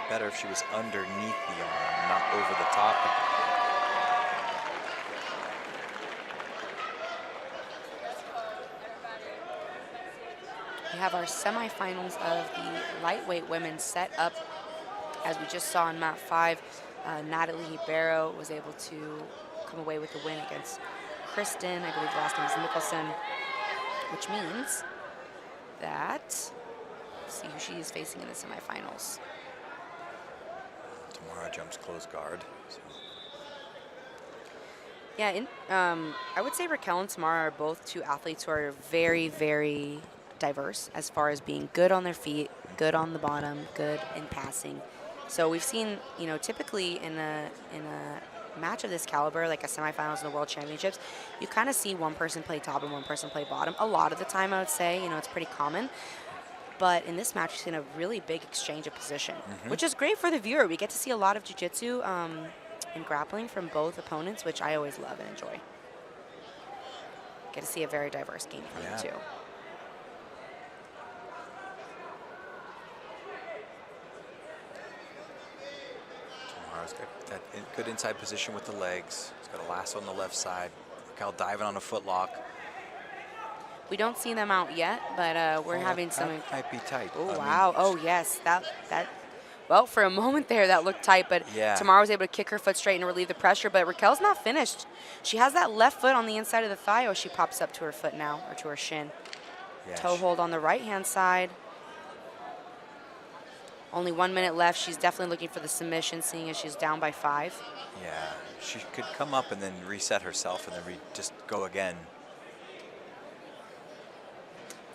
better if she was underneath the arm, not over the top. We have our semifinals of the lightweight women set up. As we just saw in mat 5, Natalie Hibero was able to come away with the win against Kristen. I believe the last name is Nicholson, which means that, let's see who she is facing in the semifinals. Tamara jumps close guard. So. Yeah, I would say Raquel and Tamara are both two athletes who are very, very diverse as far as being good on their feet, good on the bottom, good in passing. So we've seen, typically in a match of this caliber, like a semifinals in the World Championships, you kind of see one person play top and one person play bottom. A lot of the time, I would say, it's pretty common. But in this match, we've seen a really big exchange of position, which is great for the viewer. We get to see a lot of jiu-jitsu and grappling from both opponents, which I always love and enjoy. Get to see a very diverse game from them, too. Tamara's got that good inside position with the legs. He's got a lasso on the left side. Raquel diving on a footlock. We don't see them out yet, but we're having some. That might be tight. Oh, wow. Oh, yes. That. Well, for a moment there, that looked tight, but Tamara was able to kick her foot straight and relieve the pressure. But Raquel's not finished. She has that left foot on the inside of the thigh. Oh, she pops up to her foot now, or to her shin. Yeah, toe hold on the right-hand side. Only 1 minute left. She's definitely looking for the submission, seeing as she's down by 5. Yeah, she could come up and then reset herself and then just go again.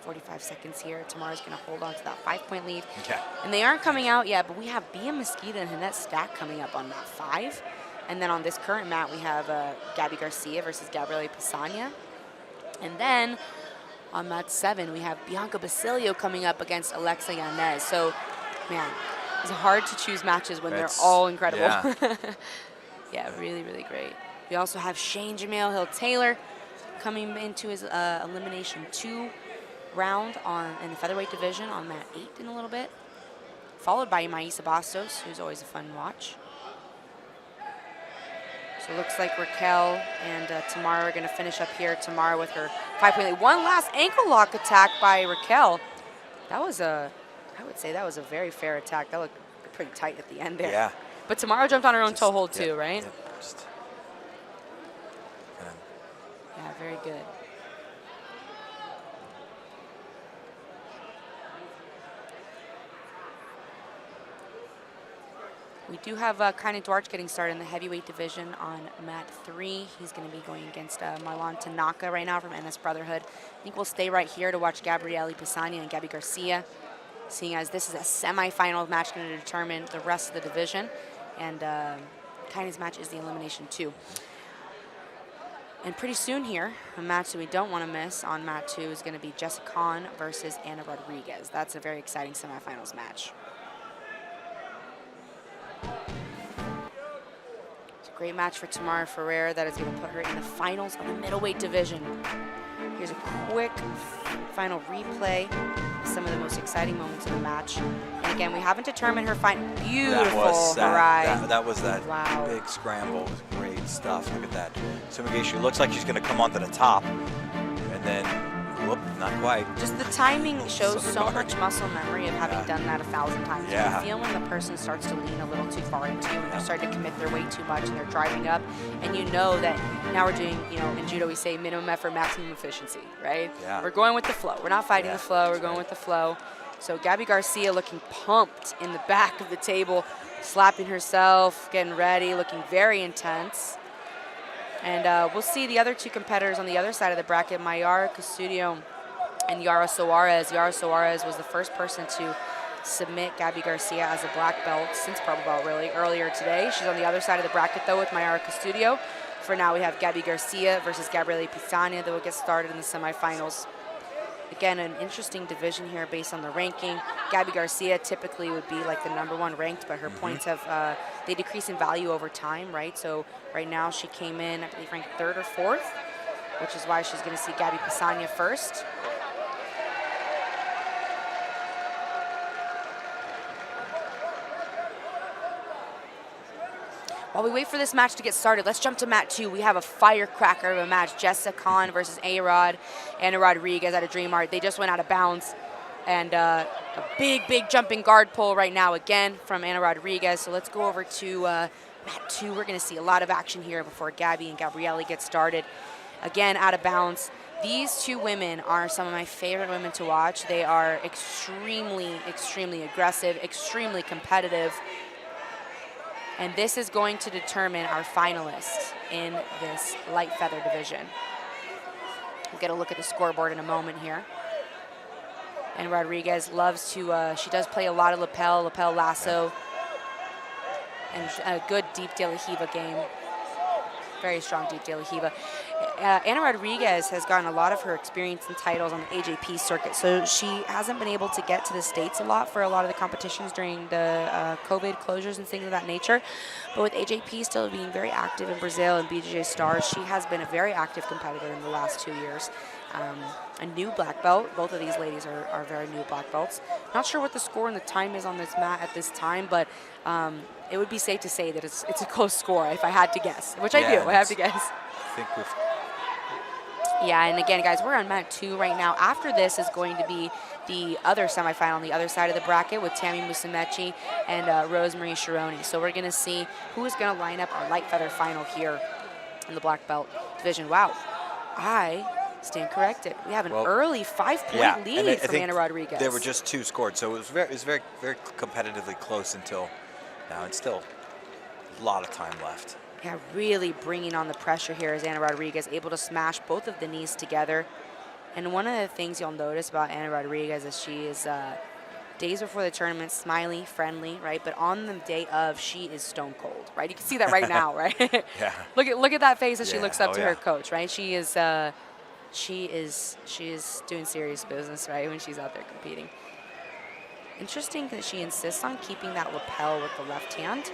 45 seconds here. Tamara's going to hold on to that 5-point lead. Okay. And they aren't coming out yet, but we have Bia Mesquita and Annette Stack coming up on mat 5. And then on this current mat, we have Gabby Garcia versus Gabrielle Pasagna. And then on mat 7, we have Bianca Basilio coming up against Alexa Yanez. So, man, it's hard to choose matches when they're all incredible. Yeah. Yeah, really, really great. We also have Shane Jameel Hill-Taylor coming into his Elimination 2 round in the featherweight division on mat 8 in a little bit, followed by Myra Bastos, who's always a fun watch. So it looks like Raquel and Tamara are going to finish up here. Tamara with her 5-point lead. One last ankle lock attack by Raquel. That was I would say that was a very fair attack. That looked pretty tight at the end there. Yeah. But Tamara jumped on her own toe hold too, right? Yeah, very good. We do have Kynan Duarte getting started in the heavyweight division on mat 3. He's going to be going against Marlon Tanaka right now from NS Brotherhood. I think we'll stay right here to watch Gabrielle Pasagna and Gabby Garcia, seeing as this is a semifinal match going to determine the rest of the division. And Kynan's match is the Elimination 2. And pretty soon here, a match that we don't want to miss on mat 2 is going to be Jessica Kahn versus Anna Rodriguez. That's a very exciting semifinals match. It's a great match for Tamara Ferreira that is going to put her in the finals of the middleweight division. Here's a quick final replay of some of the most exciting moments of the match. And again, we haven't determined her final. Beautiful hurrah. That was that wow. big scramble. It was great stuff. Look at that. Sumigation looks like she's going to come onto the top. And then, whoop, not quite. Just the timing shows so much muscle memory of having done that 1,000 times. Yeah. You feel when the person starts to lean a little too far into you, and they're starting to commit their weight too much, and they're driving up, and you know that now we're doing, you know, in judo we say minimum effort, maximum efficiency, right? Yeah. We're going with the flow. We're not fighting the flow. We're going with the flow. So Gabby Garcia looking pumped in the back of the table, slapping herself, getting ready, looking very intense. And we'll see the other two competitors on the other side of the bracket, Myra Custudio and Yara Soares. Yara Soares was the first person to submit Gabby Garcia as a black belt since purple belt, really, earlier today. She's on the other side of the bracket, though, with Myra Custudio. For now, we have Gabby Garcia versus Gabrielle Pasagna that will get started in the semifinals. Again, an interesting division here based on the ranking. Gabby Garcia typically would be like the #1 ranked, but her points have, they decrease in value over time, right? So right now she came in, I believe, ranked 3rd or 4th, which is why she's going to see Gabby Pasagna first. While we wait for this match to get started, let's jump to mat 2. We have a firecracker of a match. Jessica Khan versus A-Rod. Anna Rodriguez out of Dream Art. They just went out of bounds. And a big jumping guard pull right now again from Anna Rodriguez. So let's go over to mat 2. We're going to see a lot of action here before Gabby and Gabrielli get started. Again, out of bounds. These two women are some of my favorite women to watch. They are extremely aggressive, extremely competitive. And this is going to determine our finalists in this light feather division. We'll get a look at the scoreboard in a moment here. And Rodriguez loves to, she does play a lot of lapel lasso, and a good deep de la Hiva game. Very strong deep de la Hiva. Anna Rodriguez has gotten a lot of her experience and titles on the AJP circuit, so she hasn't been able to get to the States a lot for a lot of the competitions during the COVID closures and things of that nature. But with AJP still being very active in Brazil and BJJ Stars, she has been a very active competitor in the last 2 years. A new black belt. Both of these ladies are very new black belts. Not sure what the score and the time is on this mat at this time, but it would be safe to say that it's a close score if I had to guess, which I do. I have to guess. I think we've... Yeah, and again, guys, we're on mat 2 right now. After this is going to be the other semifinal on the other side of the bracket with Tammy Musumeci and Rosemary Chironi. So we're going to see who is going to line up our light feather final here in the black belt division. Wow, I stand corrected. We have an early 5-point lead from Anna Rodriguez. There were just 2 scored, so it was very competitively close until now. It's still a lot of time left. Yeah, really bringing on the pressure here as Anna Rodriguez able to smash both of the knees together. And one of the things you'll notice about Anna Rodriguez is she is days before the tournament, smiley, friendly, right? But on the day of, she is stone cold, right? You can see that right now, right? Yeah. Look at that face as she looks up to her coach, right? She is doing serious business, right, when she's out there competing. Interesting that she insists on keeping that lapel with the left hand.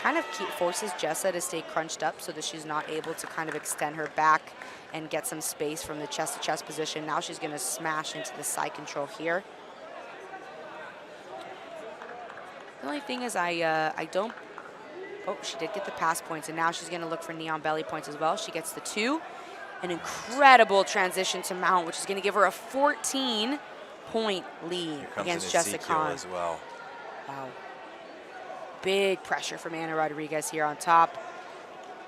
Kind of forces Jessa to stay crunched up so that she's not able to kind of extend her back and get some space from the chest-to-chest position. Now she's going to smash into the side control here. The only thing is I don't... Oh, she did get the pass points, and now she's going to look for neon belly points as well. She gets the 2. An incredible transition to mount, which is going to give her a 14-point lead against Jessica Khan as well. Wow. Big pressure from Anna Rodriguez here on top.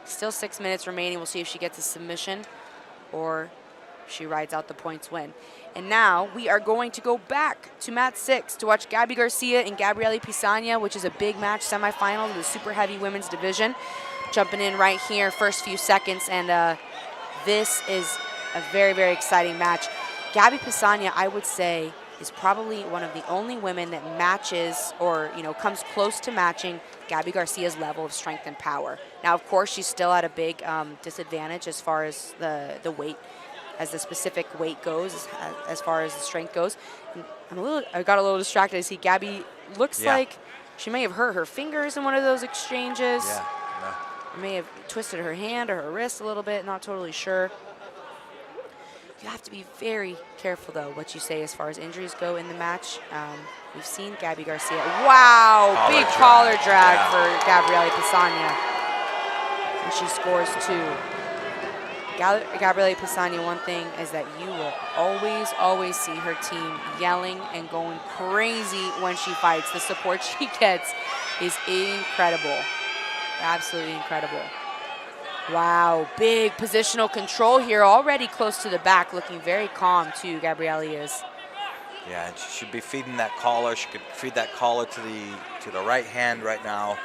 Still 6 minutes remaining. We'll see if she gets a submission or she rides out the points win. And now we are going to go back to mat 6 to watch Gabby Garcia and Gabrielle Pasagna, which is a big match, semifinal of the super heavy women's division. Jumping in right here, first few seconds, and this is a very exciting match. Gabby Pasagna, I would say, is probably one of the only women that matches or, you know, comes close to matching Gabby Garcia's level of strength and power. Now, of course, she's still at a big disadvantage as far as the weight, as the specific weight goes, as far as the strength goes. I got a little distracted. I see Gabby looks like she may have hurt her fingers in one of those exchanges. Yeah, Or may have twisted her hand or her wrist a little bit, not totally sure. You have to be very careful, though, what you say as far as injuries go in the match. We've seen Gabby Garcia. Wow, big collar drag for Gabrielle Pasagna. And she scores 2. Gabrielle Pasagna, one thing is that you will always see her team yelling and going crazy when she fights. The support she gets is incredible. Absolutely incredible. Wow, big positional control here, already close to the back, looking very calm too, Gabrielli is. Yeah, and she should be feeding that collar. She could feed that collar to the right hand right now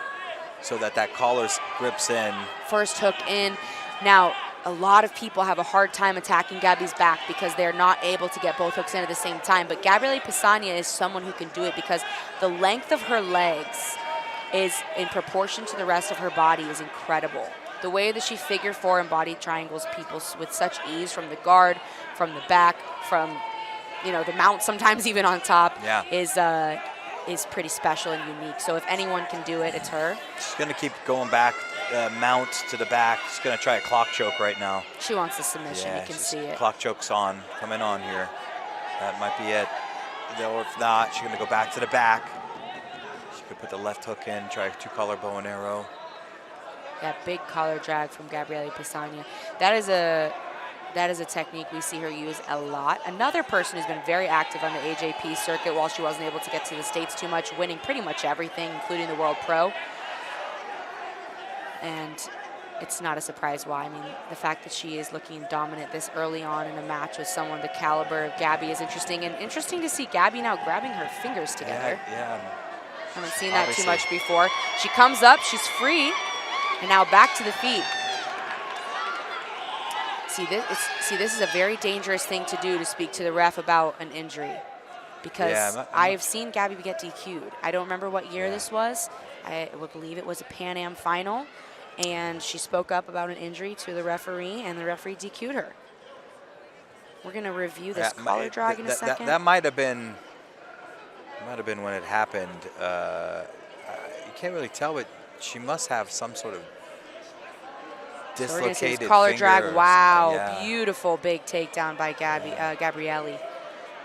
so that collar grips in. First hook in. Now, a lot of people have a hard time attacking Gabby's back because they're not able to get both hooks in at the same time. But Gabrielle Pasagna is someone who can do it because the length of her legs is in proportion to the rest of her body is incredible. The way that she figure 4 and body triangles people with such ease from the guard, from the back, from the mount, sometimes even on top, is pretty special and unique. So if anyone can do it, it's her. She's gonna keep going back, mount to the back. She's gonna try a clock choke right now. She wants the submission, you can see it. Clock choke's coming on here. That might be it. Or if not, she's gonna go back to the back. She could put the left hook in, try a 2-collar bow and arrow. That big collar drag from Gabrielle Pasagna. That is a technique we see her use a lot. Another person who's been very active on the AJP circuit while she wasn't able to get to the States too much, winning pretty much everything, including the World Pro. And it's not a surprise why. I mean, the fact that she is looking dominant this early on in a match with someone the caliber of Gabby is interesting. And interesting to see Gabby now grabbing her fingers together. Yeah. Haven't seen that too much before. She comes up, she's free. And now back to the feet. See, this is a very dangerous thing to do, to speak to the ref about an injury. Because I have seen Gabby get DQ'd. I don't remember what year this was. I would believe it was a Pan Am final. And she spoke up about an injury to the referee, and the referee DQ'd her. We're going to review this collar drag in a second. That might have been when it happened. You can't really tell, but she must have some sort of dislocated collar drag. Wow, yeah. Beautiful big takedown by Gabrielle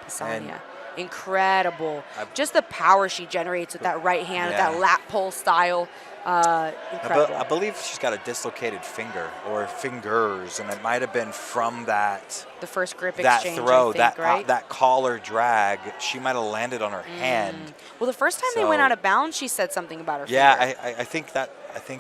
Pasagna. Incredible. Just the power she generates with that right hand, with that lap pull style. Incredible. I believe she's got a dislocated finger or fingers, and it might have been from that. The first grip exchange, throw, I think, right? That collar drag. She might have landed on her hand. Well, the first time they went out of bounds, she said something about her finger. Yeah, I think that's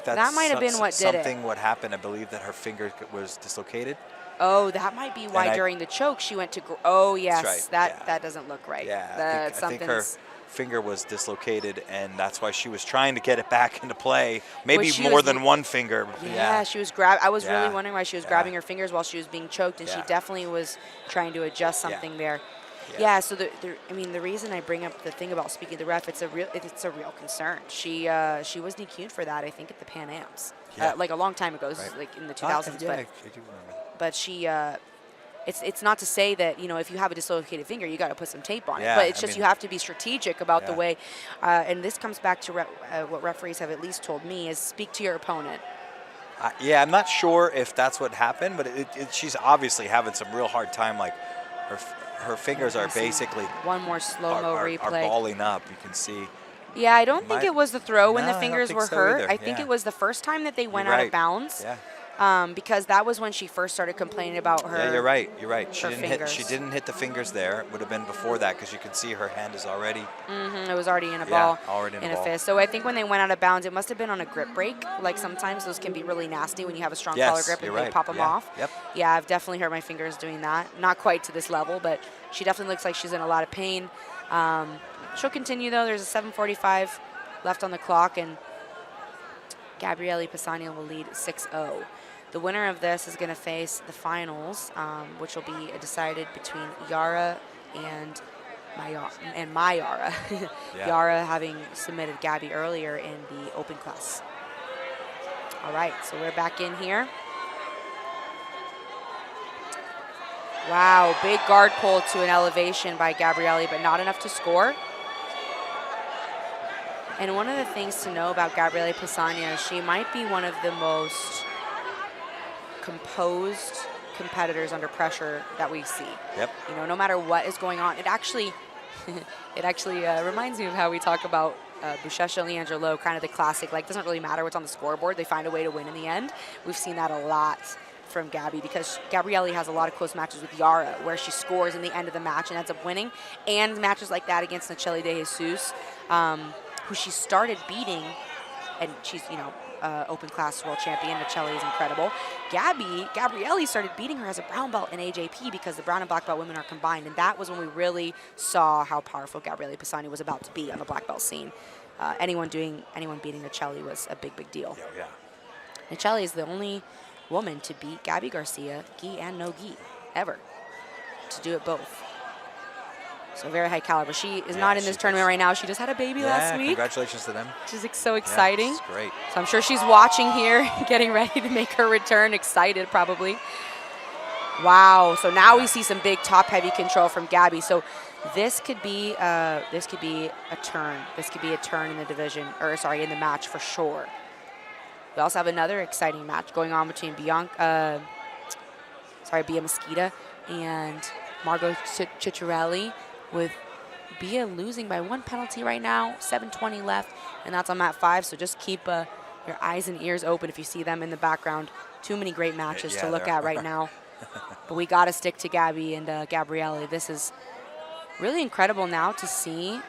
that might have been what did it. What happened. I believe that her finger was dislocated. Oh, that might be why during the choke she went to. Oh yes, that's right. that doesn't look right. Yeah, I think her finger was dislocated, and that's why she was trying to get it back into play. Maybe more than one finger. Yeah, she was I was really wondering why she was grabbing her fingers while she was being choked, and she definitely was trying to adjust something there. Yeah. So I mean, the reason I bring up the thing about speaking to the ref, it's a real concern. She was DQ'd for that, I think, at the Pan Ams, like a long time ago. This was like in the 2000s. I do remember. But she, it's not to say that, if you have a dislocated finger, you got to put some tape on it. Yeah, But it's just you have to be strategic about the way, and this comes back to what referees have at least told me, is speak to your opponent. Yeah, I'm not sure if that's what happened, but she's obviously having some real hard time. Like her fingers are basically one more slow-mo replay. Are balling up. You can see. Yeah, I don't think it was the throw when the fingers were hurt. I think it was the first time that they went out of bounds. Yeah. Because that was when she first started complaining about her. Yeah, you're right. You're right. She fingers. didn't hit the fingers there. It would have been before that, because you can see her hand is already. It was already in a ball. Already in a fist. So I think when they went out of bounds, it must have been on a grip break. Like sometimes those can be really nasty when you have a strong collar grip and they pop them off. Yep. Yeah, I've definitely hurt my fingers doing that. Not quite to this level, but she definitely looks like she's in a lot of pain. She'll continue though. There's a 7:45 left on the clock, and Gabrielle Pasagna will lead 6-0. The winner of this is going to face the finals, which will be decided between Yara and Myra. Yara having submitted Gabby earlier in the open class. All right, so we're back in here. Wow, big guard pull to an elevation by Gabrielli, but not enough to score. And one of the things to know about Gabrielle Pasagna is she might be one of the most composed competitors under pressure that we see. Yep. You know, no matter what is going on, it actually reminds me of how we talk about Buchecha and Leandra Lowe, kind of the classic, like, doesn't really matter what's on the scoreboard. They find a way to win in the end. We've seen that a lot from Gabby because Gabrielli has a lot of close matches with Yara where she scores in the end of the match and ends up winning, and matches like that against Natalie de Jesus, who she started beating, and she's, you know, open class world champion. Natalie is incredible. Gabrielli started beating her as a brown belt in AJP because the brown and black belt women are combined, and that was when we really saw how powerful Gabrielle Pasagna was about to be on the black belt scene. Anyone beating Natalie was a big deal. Yeah. Natalie is the only woman to beat Gabby Garcia, gi and no gi, ever, to do it both. So very high caliber. She is not in this tournament right now. She just had a baby last week. Congratulations to them. Which is so exciting. Yeah, great. So I'm sure she's watching here, getting ready to make her return, excited probably. Wow. So now we see some big top heavy control from Gabby. So this could be a turn. This could be a turn in the division, or sorry, in the match for sure. We also have another exciting match going on between Bia Mesquita and Margot Ciccarelli, with Bia losing by 1 penalty right now, 7:20 left, and that's on mat 5. So just keep your eyes and ears open if you see them in the background. Too many great matches to look at right now. But we got to stick to Gabby and Gabrielli. This is really incredible now to see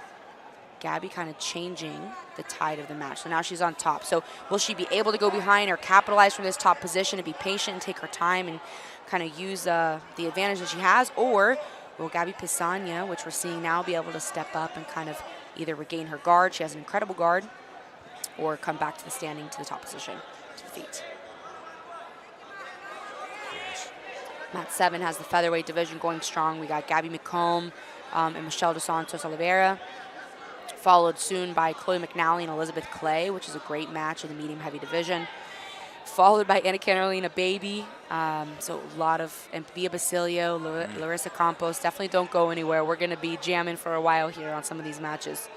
Gabby kind of changing the tide of the match. So now she's on top. So will she be able to go behind or capitalize from this top position and be patient and take her time and kind of use the advantage that she has? Or will Gabby Pasagna, which we're seeing now, be able to step up and kind of either regain her guard, she has an incredible guard, or come back to the standing to the top position to defeat? Mat 7 has the featherweight division going strong. We got Gabby Mccomb and Michelle dos Santos Oliveira, followed soon by Chloe McNally and Elizabeth Clay, which is a great match in the medium heavy division. Followed by Anna Carolina Baby, so a lot of, and Bia Basilio, Larissa Campos. Definitely don't go anywhere. We're going to be jamming for a while here on some of these matches.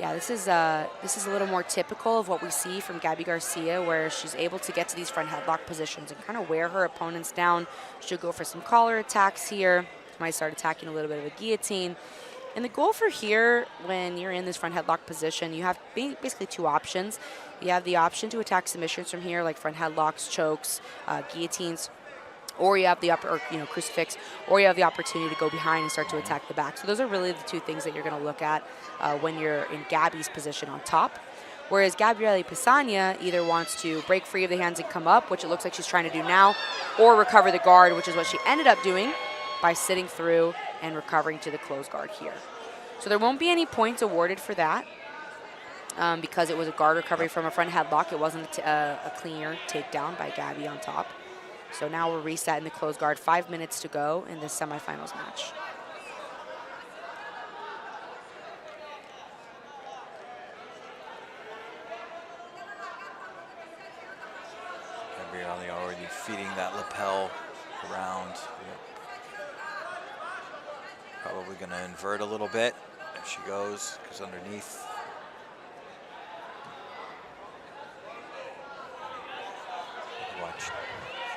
Yeah, this is a little more typical of what we see from Gabby Garcia, where she's able to get to these front headlock positions and kind of wear her opponents down. She'll go for some collar attacks here. Might start attacking a little bit of a guillotine. And the goal for here, when you're in this front headlock position, you have basically two options. You have the option to attack submissions from here, like front headlocks, chokes, guillotines, or you have the crucifix, or you have the opportunity to go behind and start to attack the back. So those are really the two things that you're going to look at when you're in Gabby's position on top. Whereas Gabrielle Pasagna either wants to break free of the hands and come up, which it looks like she's trying to do now, or recover the guard, which is what she ended up doing by sitting through and recovering to the closed guard here. So there won't be any points awarded for that because it was a guard recovery from a front headlock. It wasn't a cleaner takedown by Gabby on top. So now we're resetting the closed guard. 5 minutes to go in this semifinals match. Gabrielli already feeding that lapel around. Yep. Probably going to invert a little bit. There she goes underneath. Watch.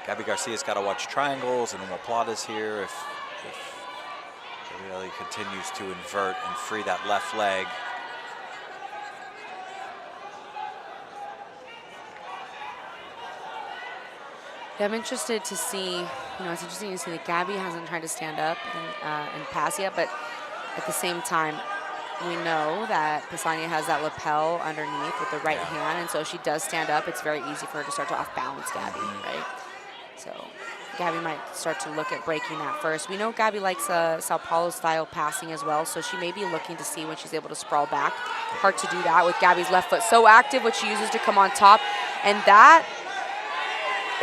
Gabby Garcia's got to watch triangles and omoplatas here if Gabrielli continues to invert and free that left leg. Yeah, I'm interested to see, it's interesting to see that Gabby hasn't tried to stand up and pass yet, but at the same time, we know that Pasagna has that lapel underneath with the right hand, and so if she does stand up, it's very easy for her to start to off-balance Gabby, right? So Gabby might start to look at breaking that first. We know Gabby likes Sao Paulo-style passing as well, so she may be looking to see when she's able to sprawl back. Hard to do that with Gabby's left foot so active, which she uses to come on top, and that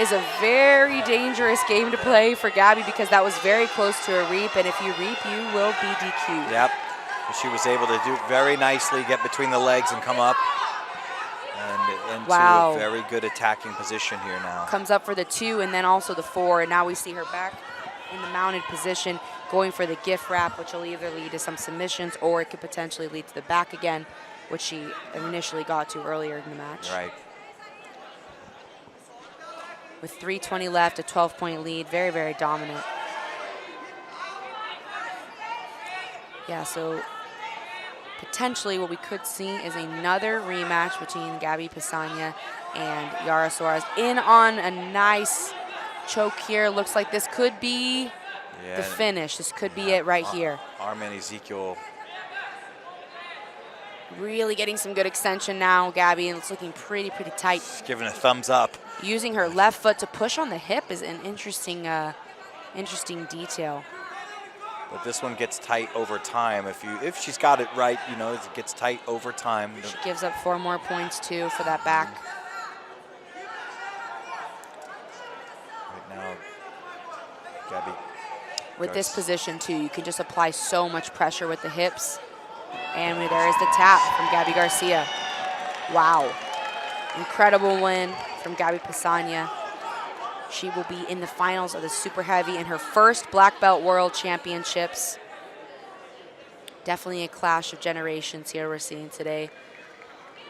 is a very dangerous game to play for Gabby because that was very close to a reap, and if you reap, you will be DQ'd. Yep. She was able to do very nicely, get between the legs and come up and into a very good attacking position here now. Comes up for the 2 and then also the 4, and now we see her back in the mounted position going for the gift wrap, which will either lead to some submissions or it could potentially lead to the back again, which she initially got to earlier in the match. Right. with 3:20 left, a 12-point lead. Very, very dominant. Yeah, so potentially what we could see is another rematch between Gabby Pasagna and Yara Soares. In on a nice choke here. Looks like this could be the finish. This could be it right here. Armin Ezekiel. Really getting some good extension now, Gabby, and it's looking pretty tight. She's giving a thumbs up. Using her left foot to push on the hip is an interesting, interesting detail. But this one gets tight over time. If she's got it right, you know, it gets tight over time. She gives up 4 more points too for that back. Right now, Gabby. With this position too, you can just apply so much pressure with the hips. And there is the tap from Gabby Garcia. Wow. Incredible win from Gabby Pasagna. She will be in the finals of the Super Heavy in her first Black Belt World Championships. Definitely a clash of generations here we're seeing today.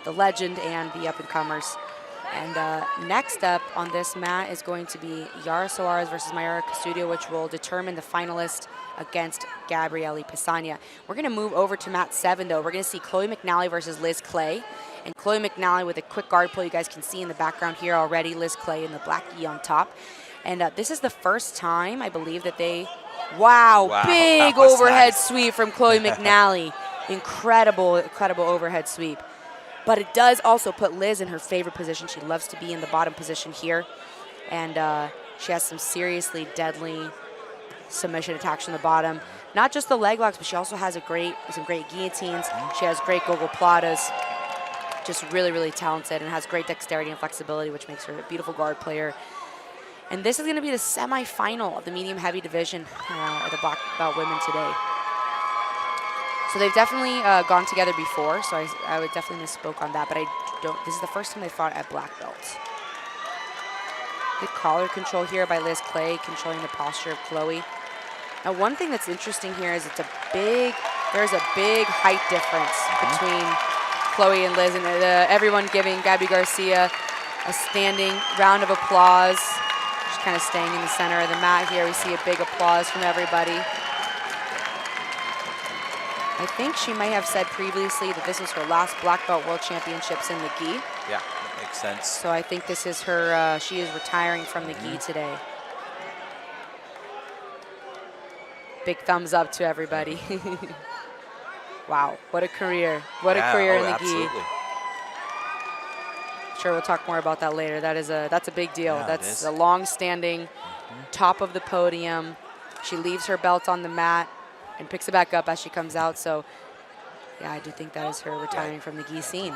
The legend and the up-and-comers. And next up on this mat is going to be Yara Soares versus Myra Custudio, which will determine the finalist against Gabrielle Pasagna. We're going to move over to mat 7, though. We're going to see Chloe McNally versus Liz Clay. And Chloe McNally with a quick guard pull. You guys can see in the background here already, Liz Clay in the black gi on top. And this is the first time, I believe, that they... Wow, big overhead sweep from Chloe McNally. Incredible overhead sweep. But it does also put Liz in her favorite position. She loves to be in the bottom position here. And she has some seriously deadly submission attacks from the bottom. Not just the leg locks, but she also has some great guillotines. She has great gogo platas. Just really talented and has great dexterity and flexibility, which makes her a beautiful guard player. And this is going to be the semifinal of the medium heavy division of the Black Belt women today. So they've definitely gone together before, so I would definitely misspoke on that, but this is the first time they fought at black belts. Good collar control here by Liz Clay, controlling the posture of Chloe. Now, one thing that's interesting here is there's a big height difference between Chloe and Liz, and everyone giving Gabby Garcia a standing round of applause. She's kind of staying in the center of the mat here. We see a big applause from everybody. I think she may have said previously that this is her last Black Belt World Championships in the gi. Yeah, that makes sense. So I think this is her, she is retiring from the gi today. Big thumbs up to everybody. Wow, what a career. What a career in the gi. Sure, we'll talk more about that later. That's a big deal. Yeah, that's a long-standing top of the podium. She leaves her belt on the mat and picks it back up as she comes out. So, yeah, I do think that is her retiring from the gi scene.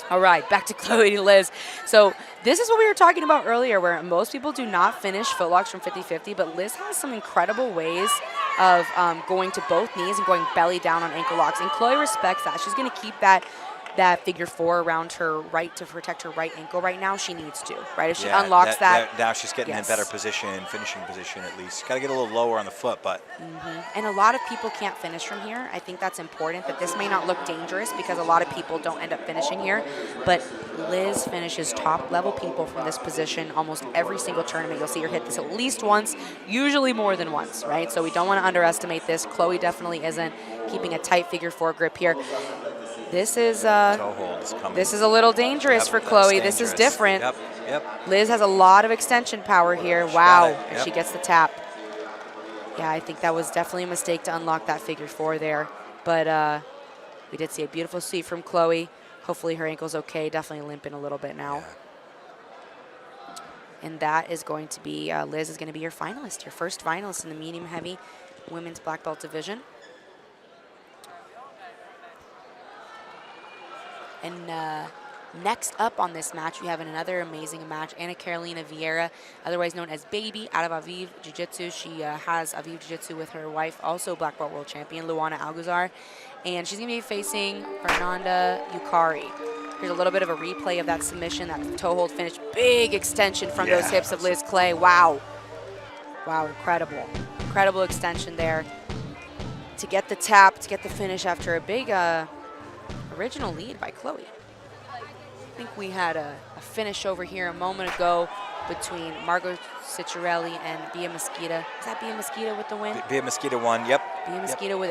All right, back to Chloe and Liz. So this is what we were talking about earlier, where most people do not finish footlocks from 50-50, but Liz has some incredible ways of going to both knees and going belly down on ankle locks. And Chloe respects that. She's going to keep that figure 4 around her right to protect her right ankle right now. She needs to, right? If she unlocks that. Now she's getting in better position, finishing position at least. Got to get a little lower on the foot, but. And a lot of people can't finish from here. I think that's important, that this may not look dangerous because a lot of people don't end up finishing here. But Liz finishes top level people from this position almost every single tournament. You'll see her hit this at least once, usually more than once, right? So we don't want to underestimate this. Chloe definitely isn't, keeping a tight figure 4 grip here. This is a little dangerous for Chloe. This is different. Yep. Liz has a lot of extension power here. Wow, and she gets the tap. Yeah, I think that was definitely a mistake to unlock that figure 4 there. But we did see a beautiful sweep from Chloe. Hopefully her ankle's okay. Definitely limping a little bit now. And that is going to be, Liz is going to be your finalist, your first finalist in the medium heavy women's black belt division. And next up on this match, we have another amazing match. Anna Carolina Vieira, otherwise known as Baby, out of Aviv Jiu-Jitsu. She has Aviv Jiu-Jitsu with her wife, also black belt world champion, Luana Alguzar. And she's going to be facing Fernanda Yukari. Here's a little bit of a replay of that submission, that toe hold finish. Big extension from those hips of Liz Clay. Wow. Wow, incredible. Incredible extension there. To get the tap, to get the finish after a big original lead by Chloe. I think we had a finish over here a moment ago, between Margot Ciccarelli and Bia Mesquita. Is that Bia Mesquita with the win? Bia Mesquita won, yep. Bia Mesquita with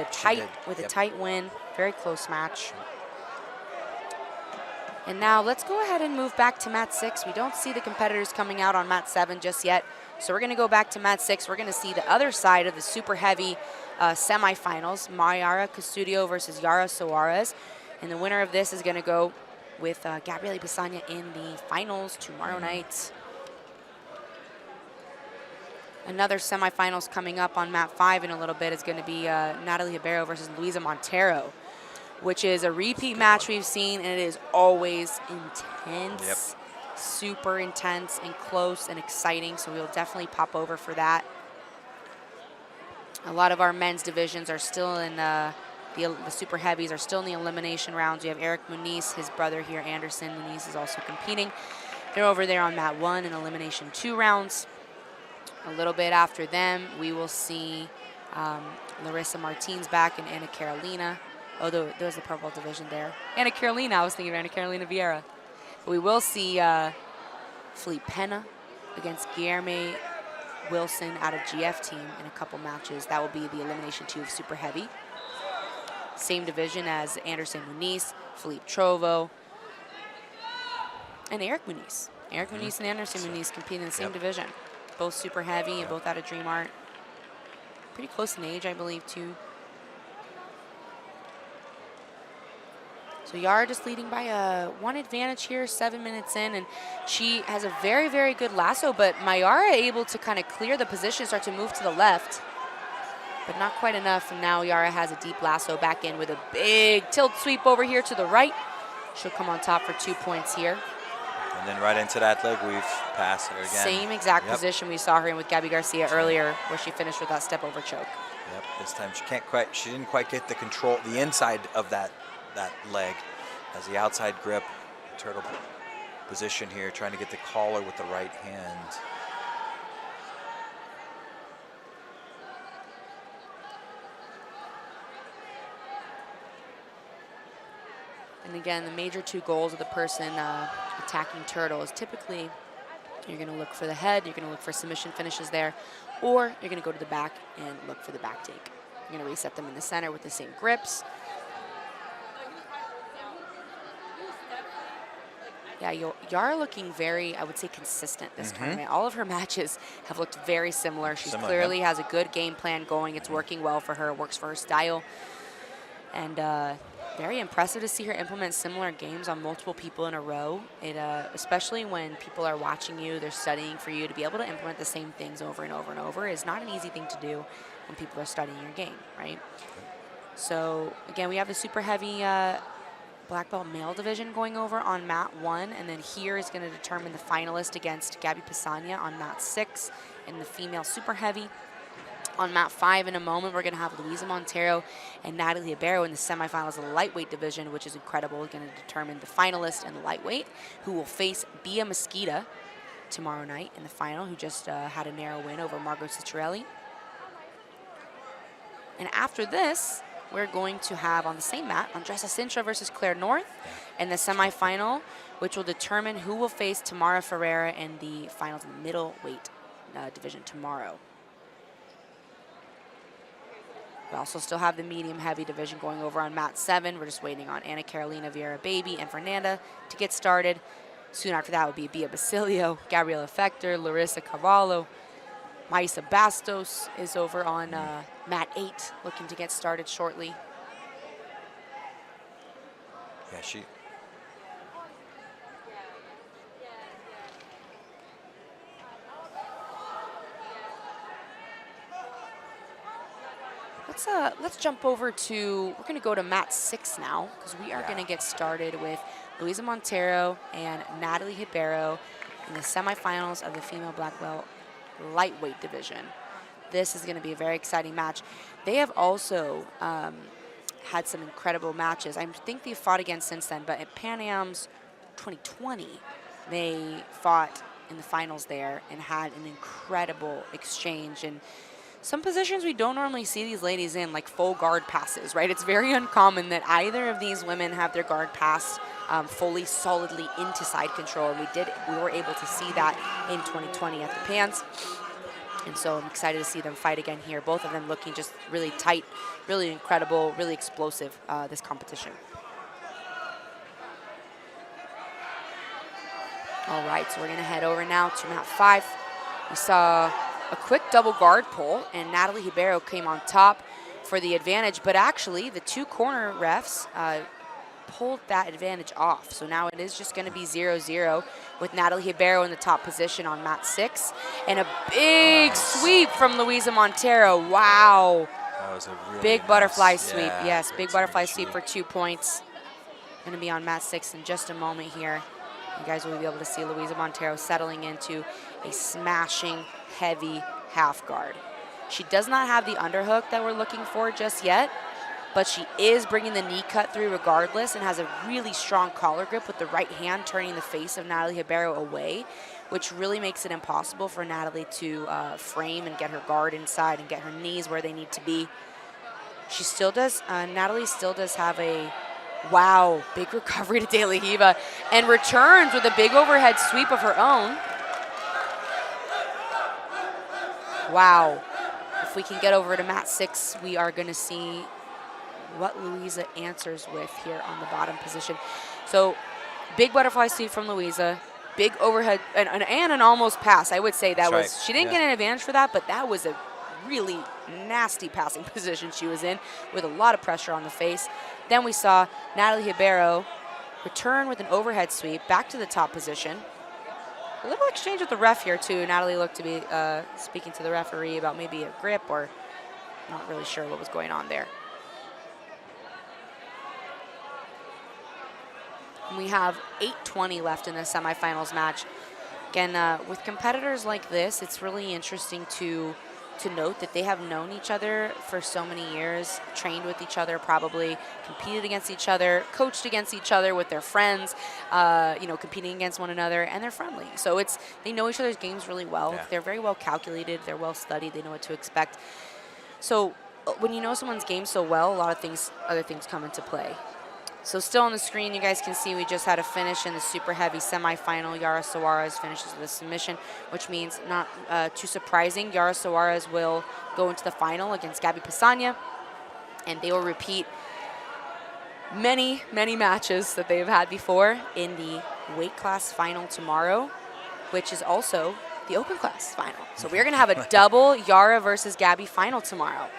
a tight win. Very close match. And now let's go ahead and move back to mat 6. We don't see the competitors coming out on mat 7 just yet. So we're going to go back to mat 6. We're going to see the other side of the super heavy semifinals. Mariara Custudio versus Yara Soares. And the winner of this is going to go with Gabrielle Pasagna in the finals tomorrow night. Another semifinals coming up on mat 5 in a little bit is going to be Natalie Hibero versus Louisa Montero, which is a repeat match we've seen, and it is always intense, super intense and close and exciting, so we'll definitely pop over for that. A lot of our men's divisions are still in the super heavies are still in the elimination rounds. We have Eric Muniz, his brother here, Anderson Muniz, is also competing. They're over there on mat 1 in elimination 2 rounds. A little bit after them, we will see Larissa Martinez back and Ana Carolina. Oh, there's the purple division there. Ana Carolina, I was thinking of Ana Carolina Vieira. But we will see Philippe Penna against Guillermo Wilson out of GF team in a couple matches. That will be the elimination 2 of super heavy. Same division as Anderson Muniz, Philippe Trovo, and Eric Muniz. Eric Muniz and Anderson Muniz compete in the same division. Both super heavy and both out of Dream Art. Pretty close in age, I believe, too. So Yara just leading by one advantage here, 7 minutes in, and she has a very, very good lasso, but Myra able to kind of clear the position, start to move to the left, but not quite enough, and now Yara has a deep lasso back in with a big tilt sweep over here to the right. She'll come on top for 2 points here. And then right into that leg, we've passed her again. Same exact position we saw her in with Gabby Garcia earlier, where she finished with that step over choke. Yep, this time she didn't quite get the control, the inside of that leg, as the outside grip, turtle position here, trying to get the collar with the right hand. And again, the major 2 goals of the person attacking turtle is typically you're going to look for the head, you're going to look for submission finishes there, or you're going to go to the back and look for the back take. You're going to reset them in the center with the same grips. Yeah, Yara looking very, I would say, consistent this tournament. All of her matches have looked very similar. She clearly has a good game plan going. It's working well for her. It works for her style. And very impressive to see her implement similar games on multiple people in a row. It, especially when people are watching you, they're studying for you, to be able to implement the same things over and over and over is not an easy thing to do when people are studying your game, right? So again, we have the super heavy black belt male division going over on mat 1, and then here is going to determine the finalist against Gabby Pasagna on mat 6 in the female super heavy. On mat 5 in a moment, we're going to have Louisa Montero and Natalie Hibero in the semifinals of the lightweight division, which is incredible. We're going to determine the finalist in the lightweight, who will face Bia Mesquita tomorrow night in the final, who just had a narrow win over Margot Ciccarelli. And after this, we're going to have on the same mat, Andressa Sintra versus Claire North in the semifinal, which will determine who will face Tamara Ferreira in the finals in the middleweight division tomorrow. We also still have the medium heavy division going over on mat 7. We're just waiting on Ana Carolina Vieira Baby and Fernanda to get started. Soon after that will be Bia Basilio, Gabrielle Effective, Larissa Cavallo. Marisa Bastos is over on mat 8, looking to get started shortly. Yeah, she... Let's jump over to, we're going to go to mat 6 now, because we are going to get started with Louisa Montero and Natalie Hibero in the semifinals of the female black belt lightweight division. This is going to be a very exciting match. They have also had some incredible matches. I think they've fought again since then, but at Pan Am's 2020, they fought in the finals there and had an incredible exchange. And some positions we don't normally see these ladies in, like full guard passes, right? It's very uncommon that either of these women have their guard pass fully, solidly into side control. And we were able to see that in 2020 at the Pans. And so I'm excited to see them fight again here. Both of them looking just really tight, really incredible, really explosive this competition. All right, so we're gonna head over now to mat 5. We saw a quick double guard pull, and Natalie Hibero came on top for the advantage, but actually the 2 corner refs pulled that advantage off. So now it is just gonna be 0-0 with Natalie Hibero in the top position on mat 6. And a big sweep from Louisa Montero. Wow. That was a really big butterfly sweep. Yeah, Yes, big butterfly submission. sweep for 2 points. Gonna be on mat 6 in just a moment here. You guys will be able to see Louisa Montero settling into a smashing, heavy half guard. She does not have the underhook that we're looking for just yet, but she is bringing the knee cut through regardless and has a really strong collar grip with the right hand turning the face of Natalie Hibero away, which really makes it impossible for Natalie to frame and get her guard inside and get her knees where they need to be. She still does, Natalie still does have a, wow, big recovery to De La Riva and returns with a big overhead sweep of her own. Wow. If we can get over to mat 6, we are going to see what Louisa answers with here on the bottom position. So big butterfly sweep from Louisa, big overhead, and an almost pass. I would say that was, right. She didn't get an advantage for that, but that was a really nasty passing position she was in with a lot of pressure on the face. Then we saw Natalie Hibero return with an overhead sweep back to the top position. A little exchange with the ref here too. Natalie looked to be speaking to the referee about maybe a grip, or not really sure what was going on there. And we have 8:20 left in the semifinals match. Again, with competitors like this, it's really interesting to note that they have known each other for so many years, trained with each other probably, competed against each other, coached against each other with their friends, you know, competing against one another, and they're friendly. So they know each other's games really well. Yeah. They're very well calculated, they're well studied, they know what to expect. So when you know someone's game so well, a lot of other things come into play. So still on the screen, you guys can see we just had a finish in the super heavy semifinal. Yara Soares finishes with a submission, which means not too surprising. Yara Soares will go into the final against Gabby Pasagna, and they will repeat many, many matches that they've had before in the weight class final tomorrow, which is also the open class final. So we're going to have a double Yara versus Gabby final tomorrow.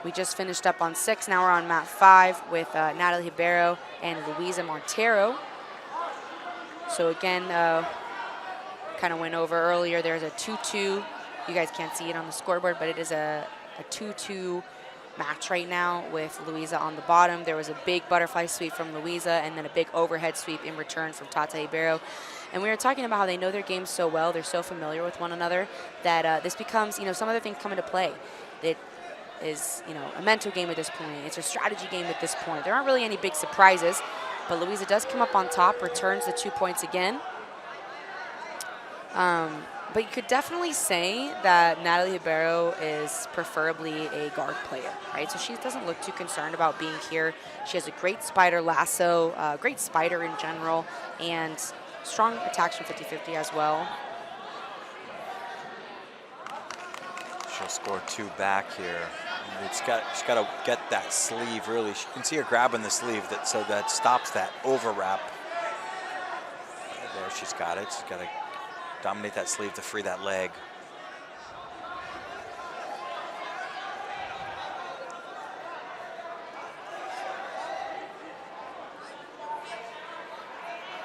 We just finished up on 6. Now we're on mat 5 with Natalie Hibero and Louisa Montero. So again, kind of went over earlier, there's a 2-2. You guys can't see it on the scoreboard, but it is a 2-2 match right now with Louisa on the bottom. There was a big butterfly sweep from Louisa and then a big overhead sweep in return from Tata Hibero. And we were talking about how they know their games so well, they're so familiar with one another, that this becomes, you know, some other things come into play. It is, you know, a mental game at this point. It's a strategy game at this point. There aren't really any big surprises, but Louisa does come up on top, returns the 2 points again. But you could definitely say that Natalie Hibero is preferably a guard player, right? So she doesn't look too concerned about being here. She has a great spider lasso, great spider in general, and strong attacks from 50-50 as well. She'll score 2 back here. She's got to get that sleeve really. You can see her grabbing the sleeve so that stops that overwrap. There, she's got it. She's got to dominate that sleeve to free that leg.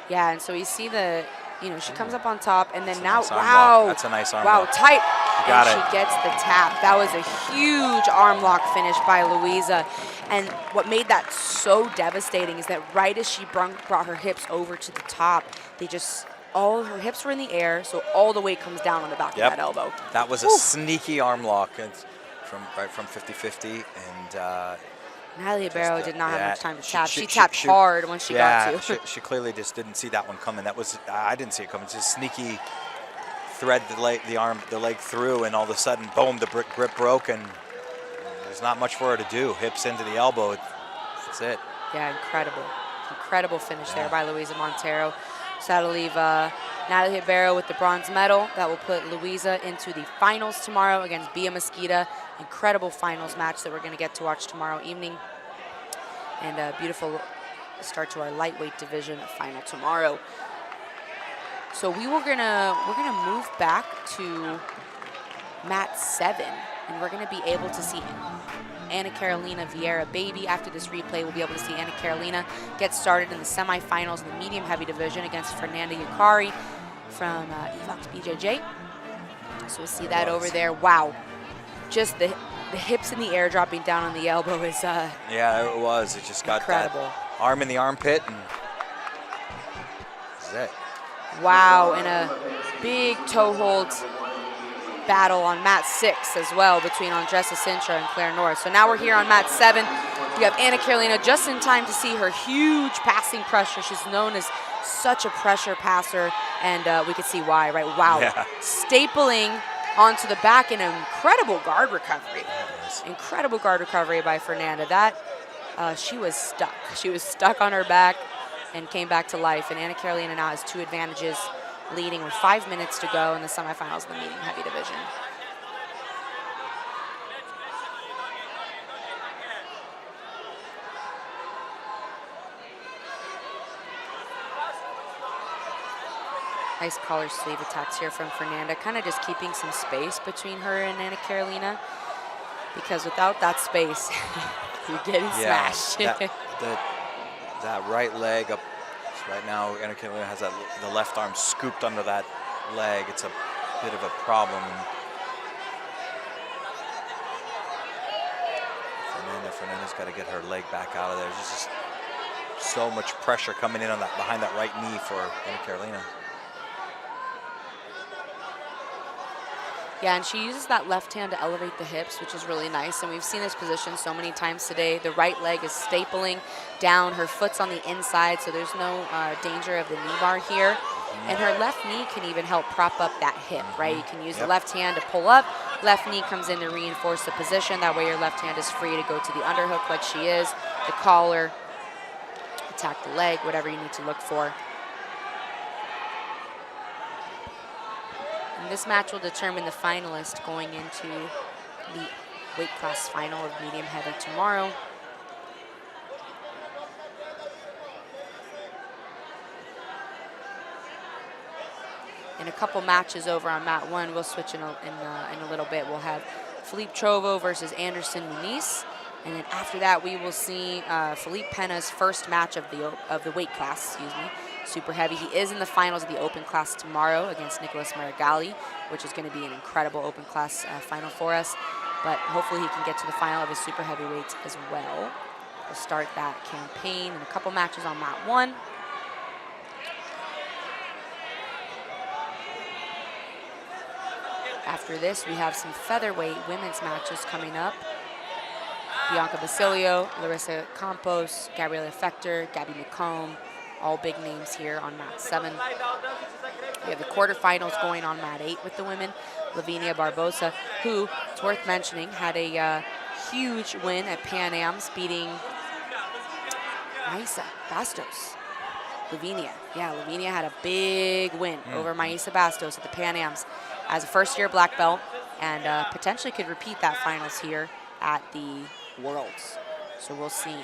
Yeah, and so you see the, you know, she comes up on top, and then now, Nice arm wow. lock. That's a nice arm wow, lock. tight. Got and it. she gets the tap. That was a huge arm lock finish by Louisa. And what made that so devastating is that right as she brought her hips over to the top, all her hips were in the air, so all the weight comes down on the back of that elbow. That was a sneaky arm lock. It's right from 50-50, and Natalie Hibero did not have much time to tap. She tapped hard once she got to. she clearly just didn't see that one coming. That was, I didn't see it coming. Just sneaky thread the leg through, and all of a sudden, boom, the grip broke, and there's not much for her to do. Hips into the elbow, that's it. Yeah, incredible finish there by Louisa Montero. So that'll leave Natalie Hibero with the bronze medal. That will put Louisa into the finals tomorrow against Bia Mesquita. Incredible finals match that we're going to get to watch tomorrow evening. And a beautiful start to our lightweight division final tomorrow. So we're gonna move back to mat 7, and we're gonna be able to see Ana Carolina Vieira Baby. After this replay, we'll be able to see Ana Carolina get started in the semifinals in the medium heavy division against Fernanda Yukari from IBJJF. So we'll see that over there. Wow, just the hips in the air dropping down on the elbow is yeah, it was. It just got incredible. That arm in the armpit, and that's it. Wow, and a big toe hold battle on mat 6 as well between Andressa Sintra and Claire Norris. So now we're here on mat 7. You have Ana Carolina just in time to see her huge passing pressure. She's known as such a pressure passer, and we could see why, right? Wow, stapling onto the back, and an incredible guard recovery. Incredible guard recovery by Fernanda. That, she was stuck. She was stuck on her back and came back to life. And Ana Carolina now has 2 advantages, leading with 5 minutes to go in the semifinals of the medium heavy division. Nice collar sleeve attacks here from Fernanda, kind of just keeping some space between her and Ana Carolina, because without that space, you're getting smashed. that right leg up right now, Ana Carolina has the left arm scooped under that leg. It's a bit of a problem. Fernanda's got to get her leg back out of there. There's just so much pressure coming in on that behind that right knee for Ana Carolina. Yeah, and she uses that left hand to elevate the hips, which is really nice. And we've seen this position so many times today. The right leg is stapling down. Her foot's on the inside, so there's no danger of the knee bar here. And her left knee can even help prop up that hip, right? You can use the left hand to pull up. Left knee comes in to reinforce the position. That way your left hand is free to go to the underhook like she is, the collar, attack the leg, whatever you need to look for. And this match will determine the finalist going into the weight class final of medium heavy tomorrow. In a couple matches over on mat 1, we'll switch in a little bit. We'll have Philippe Trovo versus Anderson Muniz. And then after that, we will see Philippe Penna's first match of the weight class, excuse me, super heavy. He is in the finals of the open class tomorrow against Nicholas Marigali, which is going to be an incredible open class final for us. But hopefully he can get to the final of his super heavyweights as well. We'll start that campaign in a couple matches on mat 1. After this, we have some featherweight women's matches coming up. Bianca Basilio, Larissa Campos, Gabrielle Effective, Gabby Mccomb, all big names here on mat 7. We have the quarterfinals going on mat 8 with the women. Lavinia Barbosa, who, it's worth mentioning, had a huge win at Pan Am's, beating Marisa Bastos. Lavinia had a big win over Marisa Bastos at the Pan Am's as a first-year black belt, and potentially could repeat that finals here at the Worlds. So we'll see.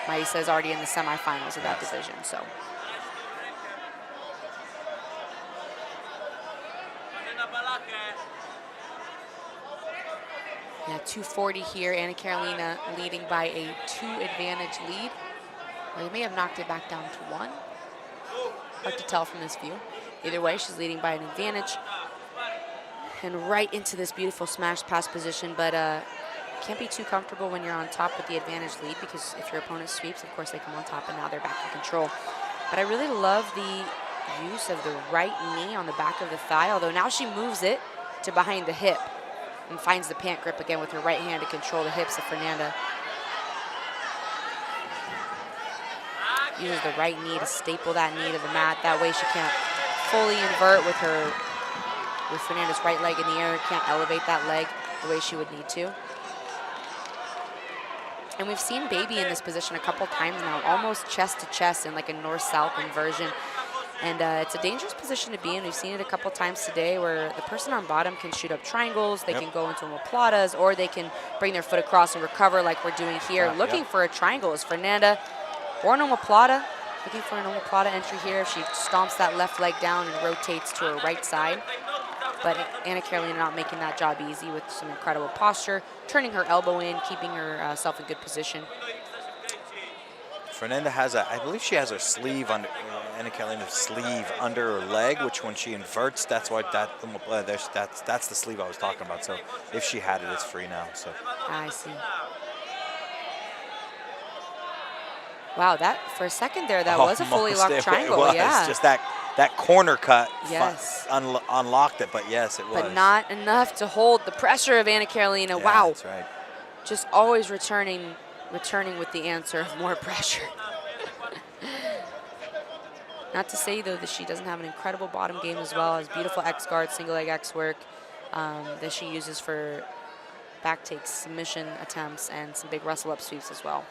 Marisa is already in the semifinals of that division, so. Yeah, 240 here. Ana Carolina leading by a 2-advantage lead. Or they may have knocked it back down to 1. Hard to tell from this view. Either way, she's leading by an advantage. And right into this beautiful smash pass position, but can't be too comfortable when you're on top with the advantage lead, because if your opponent sweeps, of course they come on top, and now they're back in control. But I really love the use of the right knee on the back of the thigh, although now she moves it to behind the hip and finds the pant grip again with her right hand to control the hips of Fernanda. uses the right knee to staple that knee to the mat. That way she can't fully invert with Fernanda's right leg in the air, can't elevate that leg the way she would need to. And we've seen Baby in this position a couple times now, almost chest to chest in like a north-south inversion. And it's a dangerous position to be in. We've seen it a couple times today where the person on bottom can shoot up triangles, they can go into omoplatas, or they can bring their foot across and recover like we're doing here. Looking for a triangle is Fernanda, or an omoplata. Looking for an omoplata entry here. She stomps that left leg down and rotates to her right side. But Anna Carolina not making that job easy with some incredible posture, turning her elbow in, keeping herself in good position. Fernanda has I believe she has her sleeve under, Anna Carolina's sleeve under her leg, which when she inverts, that's why that's the sleeve I was talking about. So if she had it, it's free now. So I see. Wow, that for a second there, that was a fully locked triangle. It was. Yeah, Just that corner cut unlocked it, but yes, it was. But not enough to hold the pressure of Anna Carolina. Yeah, wow, that's right. Just always returning with the answer of more pressure. Not to say, though, that she doesn't have an incredible bottom game as well as beautiful X guard, single leg X work that she uses for back takes, submission attempts, and some big wrestle up sweeps as well.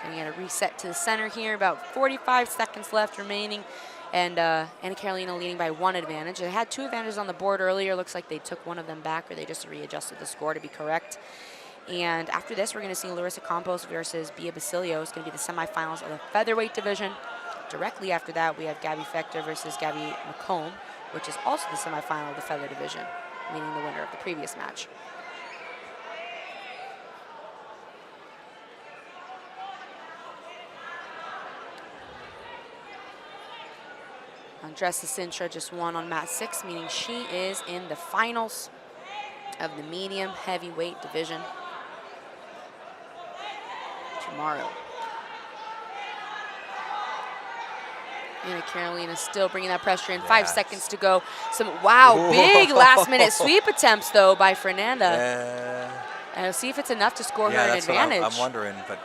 Getting a reset to the center here, about 45 seconds left remaining, and Anna Carolina leading by 1 advantage. They had 2 advantages on the board earlier. Looks like they took one of them back, or they just readjusted the score to be correct. And after this, we're going to see Larissa Campos versus Bia Basilio. It's going to be the semifinals of the featherweight division. Directly after that, we have Gabby Fector versus Gabby Mccomb, which is also the semifinal of the feather division, meaning the winner of the previous match. Andressa Sintra just won on mat 6, meaning she is in the finals of the medium heavyweight division tomorrow. Anna Carolina still bringing that pressure in. 5 seconds to go. Big last-minute sweep attempts, though, by Fernanda. And we'll see if it's enough to score her an advantage. I'm wondering, but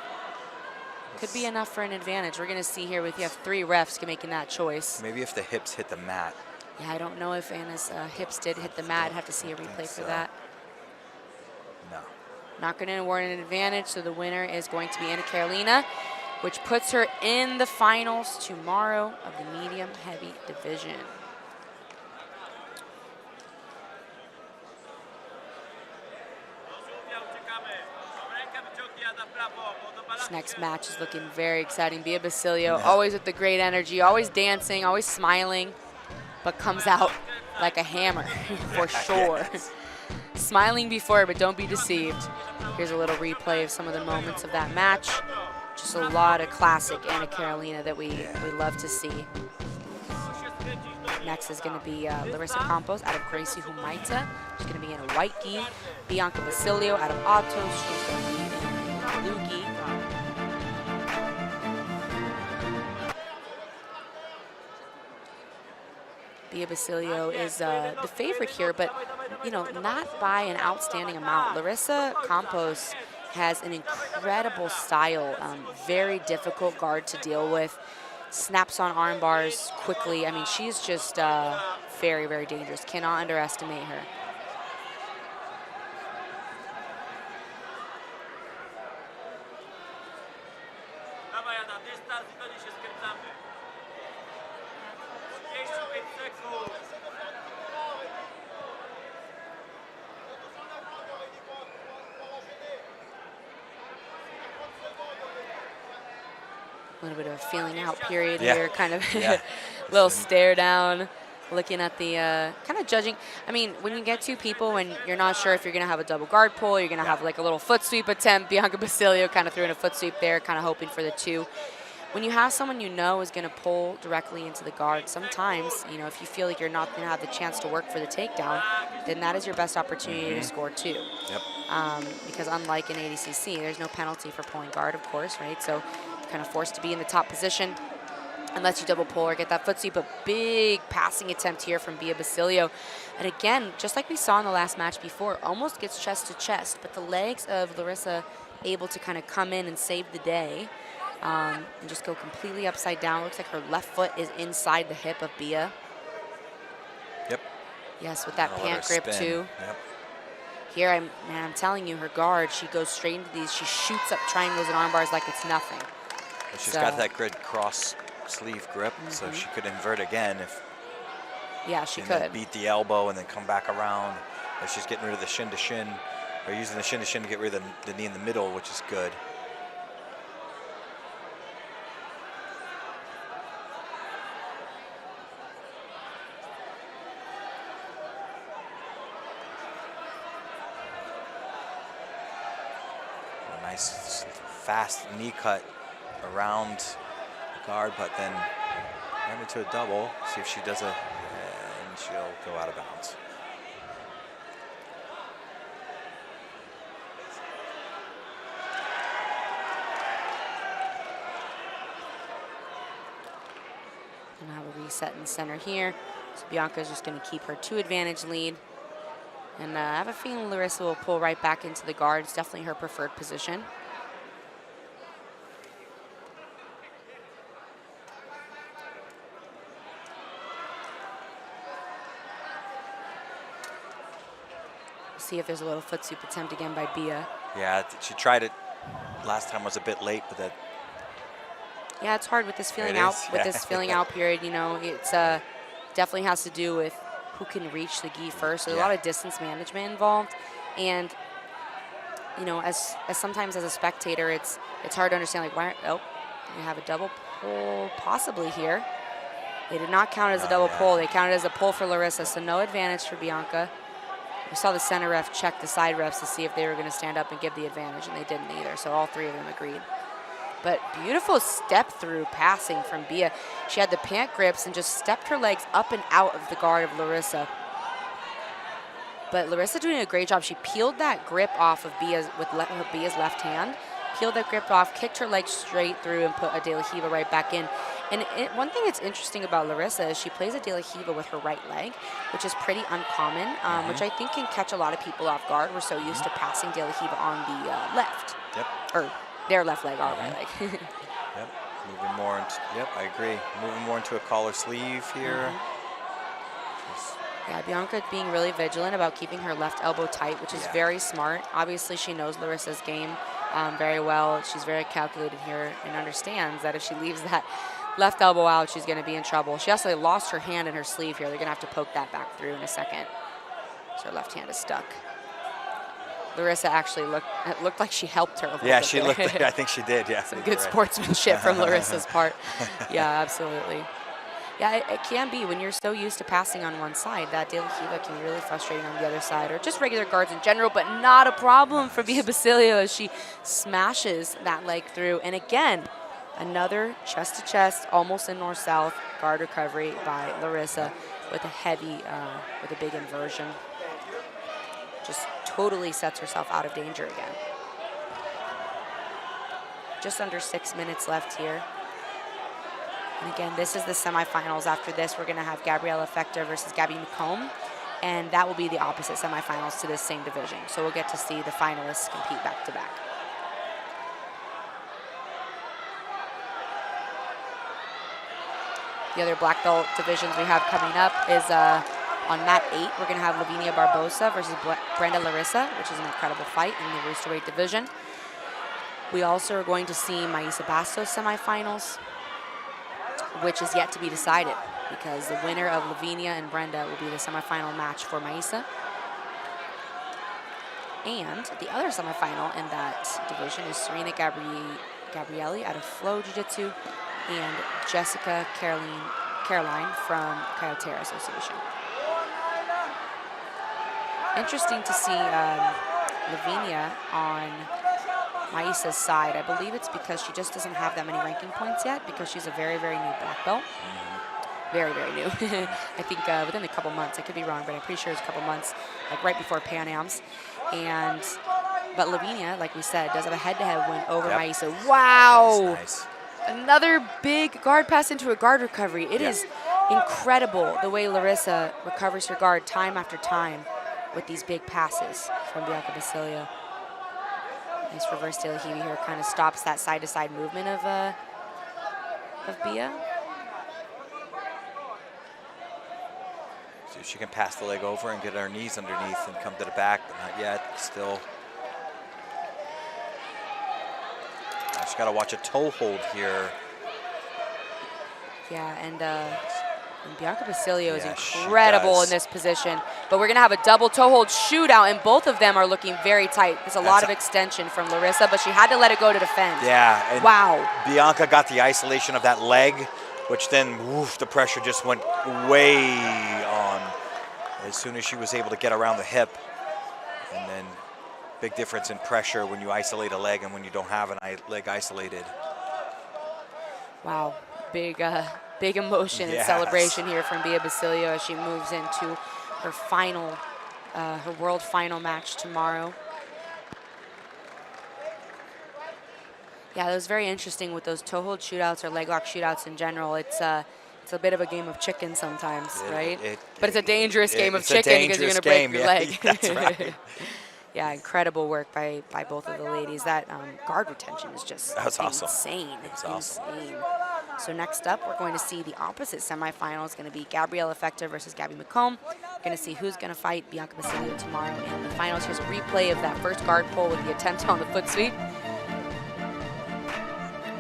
could be enough for an advantage. We're going to see here with you have 3 refs making that choice. Maybe if the hips hit the mat. Yeah, I don't know if Anna's hips did hit the mat. I'd have to see a replay for that. No. Not going to award an advantage, so the winner is going to be Anna Carolina, which puts her in the finals tomorrow of the medium heavy division. This next match is looking very exciting. Bia Basilio, always with the great energy, always dancing, always smiling, but comes out like a hammer for sure. Smiling before, but don't be deceived. Here's a little replay of some of the moments of that match. Just a lot of classic Anna Carolina that we love to see. Next is going to be Larissa Campos out of Gracie Humaita. She's going to be in a white gi. Bianca Basilio out of Atos. She's going to be in a blue gi. Bia Basilio is the favorite here, but not by an outstanding amount. Larissa Campos has an incredible style, very difficult guard to deal with, snaps on arm bars quickly. I mean, she's just very, very dangerous. Cannot underestimate her. A little bit of a feeling out period here, kind of little stare down, looking at the kind of judging. I mean, when you get 2 people, when you're not sure if you're going to have a double guard pull, you're going to have like a little foot sweep attempt. Bianca Basilio kind of threw in a foot sweep there, kind of hoping for the 2. When you have someone you know is going to pull directly into the guard, sometimes, if you feel like you're not going to have the chance to work for the takedown, then that is your best opportunity to score 2. Yep. Because unlike in ADCC, there's no penalty for pulling guard, of course, right? So kind of forced to be in the top position and lets you double pull or get that foot sweep. But big passing attempt here from Bia Basilio. And again, just like we saw in the last match before, almost gets chest to chest, but the legs of Larissa able to kind of come in and save the day and just go completely upside down. Looks like her left foot is inside the hip of Bia. Yep. Yes, with that Let pant her grip spin. too. Yep. Here, I'm telling you, her guard, she goes straight into these. She shoots up triangles and arm bars like it's nothing. But she's got that good cross sleeve grip, so she could invert again if. Yeah, she and could. then beat the elbow and then come back around. But she's getting rid of the shin to shin, or using the shin to shin to get rid of the knee in the middle, which is good. A nice fast knee cut around the guard, but then right into a double. See if she does a, and she'll go out of bounds. And have a reset in center here. So Bianca's just going to keep her 2-advantage lead. And I have a feeling Larissa will pull right back into the guard. It's definitely her preferred position. See if there's a little foot sweep attempt again by Bia. Yeah, she tried it last time, was a bit late, but that. Yeah, it's hard with this feeling It out is, with yeah. this feeling out period. You know, it's definitely has to do with who can reach the gi first. There's a lot of distance management involved, and you know, as sometimes as a spectator, it's hard to understand like why. Oh, you have a double pull possibly here. They did not count as a double pull. They counted as a pull for Larissa, so no advantage for Bianca. We saw the center ref check the side refs to see if they were going to stand up and give the advantage, and they didn't either, so all three of them agreed. But beautiful step through passing from Bia. She had the pant grips and just stepped her legs up and out of the guard of Larissa. But Larissa doing a great job. She peeled that grip off of Bia's Bia's left hand, peeled that grip off, kicked her leg straight through, and put a De La Hiva right back in. And one thing that's interesting about Larissa is she plays a De La Hiva with her right leg, which is pretty uncommon, which I think can catch a lot of people off guard. We're so used to passing De La Hiva on the left. Yep. Or their left leg, our right leg. Yep. Moving more into, yep, I agree. Moving more into a collar sleeve here. Yeah, Bianca being really vigilant about keeping her left elbow tight, which is very smart. Obviously, she knows Larissa's game very well. She's very calculated here and understands that if she leaves that left elbow out, she's going to be in trouble. She also lost her hand in her sleeve here. They're going to have to poke that back through in a second. So her left hand is stuck. Larissa actually looked like she helped her. Yeah, she looked. I think she did. Yeah. Some good sportsmanship from Larissa's part. Yeah, absolutely. Yeah, it can be when you're so used to passing on one side. That De La Hiva can be really frustrating on the other side, or just regular guards in general, but not a problem for Bia Basilio as she smashes that leg through. And again, another chest-to-chest, almost in north-south guard recovery by Larissa with a heavy, with a big inversion. Just totally sets herself out of danger again. Just under 6 minutes left here. And again, this is the semifinals. After this, we're going to have Gabrielle Effective versus Gabby Mccomb, and that will be the opposite semifinals to this same division. So we'll get to see the finalists compete back-to-back. The other black belt divisions we have coming up is on mat 8, we're going to have Lavinia Barbosa versus Brenda Larissa, which is an incredible fight in the roosterweight division. We also are going to see Myra Bastos semifinals, which is yet to be decided because the winner of Lavinia and Brenda will be the semifinal match for Myra. And the other semifinal in that division is Serena Gabrielli out of Flow Jiu-Jitsu and Jessica Caroline from Kyotera Association. Interesting to see Lavinia on Myra's side. I believe it's because she just doesn't have that many ranking points yet because she's a very, very new black belt. Very, very new. I think within a couple months. I could be wrong, but I'm pretty sure it's a couple months, like right before Pan Ams. But Lavinia, like we said, does have a head-to-head win over Myra. Wow! Nice. Another big guard pass into a guard recovery. It is incredible the way Larissa recovers her guard time after time with these big passes from Bianca Basilio. Nice reverse de la Hibi here, kind of stops that side-to-side movement of Bia. See if she can pass the leg over and get her knees underneath and come to the back, but not yet, still. She's got to watch a toe hold here. Yeah, and Bianca Basilio is incredible in this position. But we're going to have a double toe hold shootout, and both of them are looking very tight. There's a lot of extension from Larissa, but she had to let it go to defend. Yeah. And wow. Bianca got the isolation of that leg, which then, woof, the pressure just went way on as soon as she was able to get around the hip. And then big difference in pressure when you isolate a leg and when you don't have a leg isolated. Wow, big emotion and celebration here from Bia Basilio as she moves into her final, her world final match tomorrow. Yeah, that was very interesting with those toe hold shootouts or leg lock shootouts in general. It's a bit of a game of chicken sometimes, right? But it's a dangerous game of chicken because you're going to break your leg. That's right. Yeah, incredible work by both of the ladies. That guard retention is just insane. That's awesome. Insane. So next up, we're going to see the opposite semifinal. It's going to be Gabrielle Effective versus Gabby Mccomb. We're going to see who's going to fight Bianca Basilio tomorrow in the finals. Here's a replay of that first guard pull with the attempt on the foot sweep.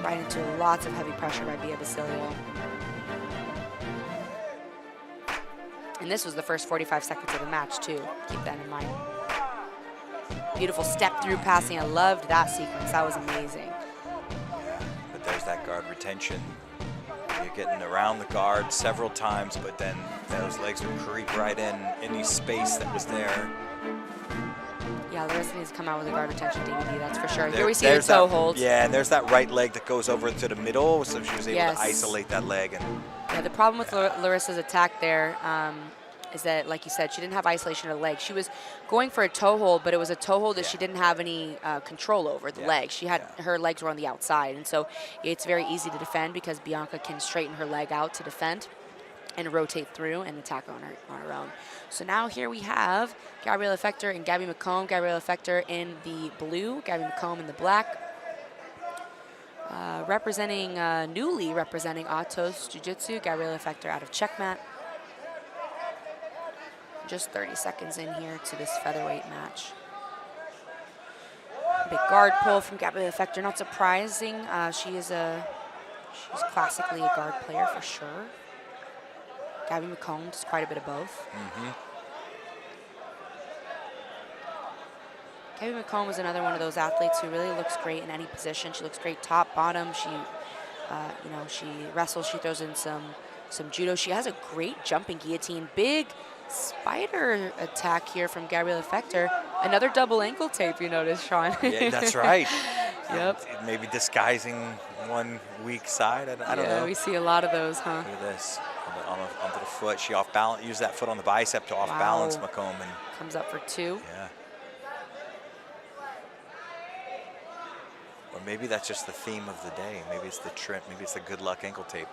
Right into lots of heavy pressure by Bia Basilio. And this was the first 45 seconds of the match, too. Keep that in mind. Beautiful step through passing. I loved that sequence. That was amazing. Yeah, but there's that guard retention. You're getting around the guard several times, but then those legs would creep right in any space that was there. Yeah, Larissa needs to come out with a guard retention DVD, that's for sure. Here we see the toe hold. Yeah, and there's that right leg that goes over to the middle, so she was able to isolate that leg. And yeah, the problem with Larissa's attack there is that, like you said, she didn't have isolation of the leg. She was going for a toe hold, but it was a toe hold that she didn't have any control over the leg. She had her legs were on the outside, and so it's very easy to defend because Bianca can straighten her leg out to defend and rotate through and attack on her own. So now here we have Gabrielle Effective and Gabby Mccomb. Gabrielle Effective in the blue, Gabby Mccomb in the black. Newly representing Atos Jiu-Jitsu, Gabrielle Effective out of Checkmat. Just 30 seconds in here to this featherweight match. Big guard pull from Gabrielle Effective. Not surprising. She's classically a guard player for sure. Gabby Mccomb does quite a bit of both. Gabby Mccomb is another one of those athletes who really looks great in any position. She looks great top, bottom. She, she wrestles. She throws in some judo. She has a great jumping guillotine. Big spider attack here from Gabrielle Effective. Another double ankle tape, you notice, Sean. Yeah, that's right. Yep. Maybe disguising one weak side. I don't know. Yeah, we see a lot of those, huh? Look at this. Onto the foot. She off balance. Use that foot on the bicep to off balance Mccomb, and comes up for two. Yeah. Or maybe that's just the theme of the day. Maybe it's the trip. Maybe it's the good luck ankle tape.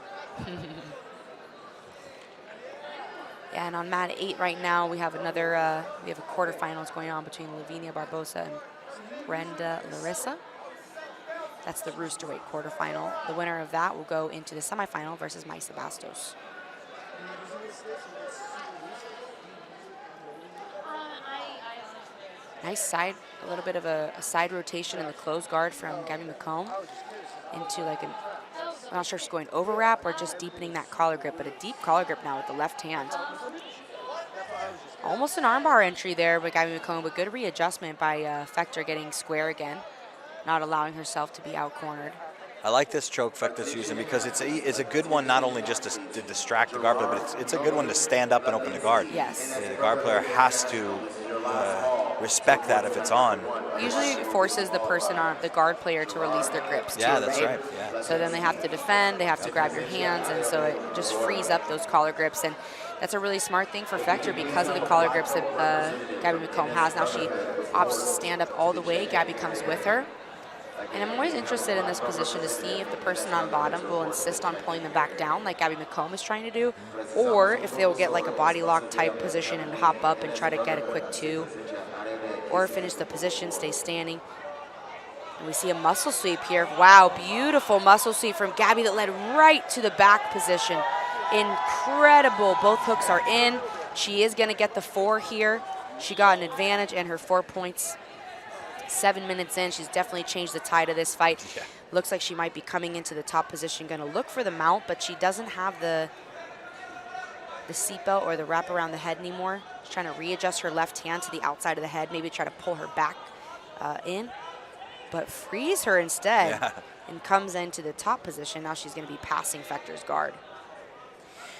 Yeah, and on mat 8 right now, we have another, we have a quarterfinals going on between Lavinia Barbosa and Brenda Larissa. That's the Roosterweight quarterfinal. The winner of that will go into the semifinal versus Myra Bastos. Nice side, a little bit of a side rotation in the closed guard from Gabby Mccomb into like I'm not sure if she's going overwrap or just deepening that collar grip, but a deep collar grip now with the left hand. Almost an armbar entry there by Gabby Mccomb, but good readjustment by Fector getting square again, not allowing herself to be out-cornered. I like this choke Fector's using because it's a good one not only just to distract the guard player, but it's a good one to stand up and open the guard. Yes. The guard player has to respect that if it's on. Usually it forces the person on the guard player to release their grips too, that's right. Yeah. So then they have to defend, they have to grab your hands, and so it just frees up those collar grips. And that's a really smart thing for Fector because of the collar grips that Gabby Mccomb has. Now she opts to stand up all the way. Gabby comes with her. And I'm always interested in this position to see if the person on bottom will insist on pulling them back down like Gabby Mccomb is trying to do, or if they'll get like a body lock type position and hop up and try to get a quick 2, or finish the position, stay standing. And we see a muscle sweep here. Wow, beautiful muscle sweep from Gabby that led right to the back position. Incredible. Both hooks are in. She is going to get the 4 here. She got an advantage and her 4 points. 7 minutes in, she's definitely changed the tide of this fight. Yeah. Looks like she might be coming into the top position, going to look for the mount, but she doesn't have the seatbelt or the wrap around the head anymore. She's trying to readjust her left hand to the outside of the head, maybe try to pull her back in, but frees her instead. Yeah. And comes into the top position. Now she's going to be passing Fector's guard.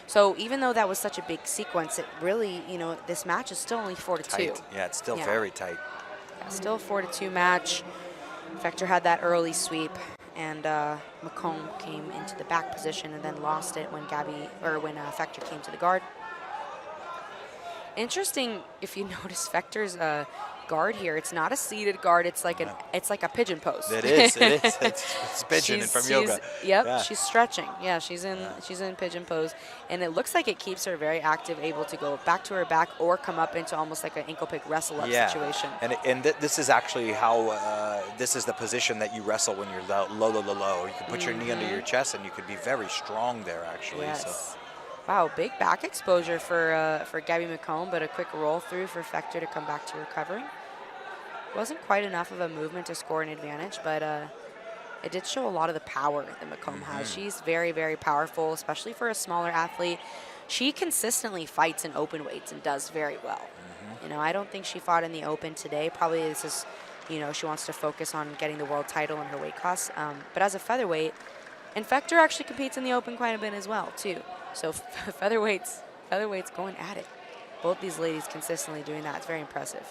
So even though that was such a big sequence, it really, you know, this match is still only 4-2. Yeah, it's still very tight. Yeah, still a 4-2 match. Fector had that early sweep, and Mccomb came into the back position and then lost it when Fector came to the guard. Interesting, if you notice Fector's guard here, it's not a seated guard, it's like a pigeon pose. It is. It's pigeon from yoga. Yep, yeah. She's stretching. Yeah, she's in pigeon pose, and it looks like it keeps her very active, able to go back to her back or come up into almost like an ankle pick wrestle up situation. And this is actually how this is the position that you wrestle when you're low. You can put your knee under your chest, and you could be very strong there actually. Yes. So. Wow, big back exposure for Gabby Mccomb, but a quick roll through for Fector to come back to recovering. Wasn't quite enough of a movement to score an advantage, but it did show a lot of the power that Mccomb has. She's very, very powerful, especially for a smaller athlete. She consistently fights in open weights and does very well. You know, I don't think she fought in the open today. Probably this is, you know, she wants to focus on getting the world title in her weight class. But as a featherweight, and Fector actually competes in the open quite a bit as well, too. So featherweights going at it. Both these ladies consistently doing that. It's very impressive.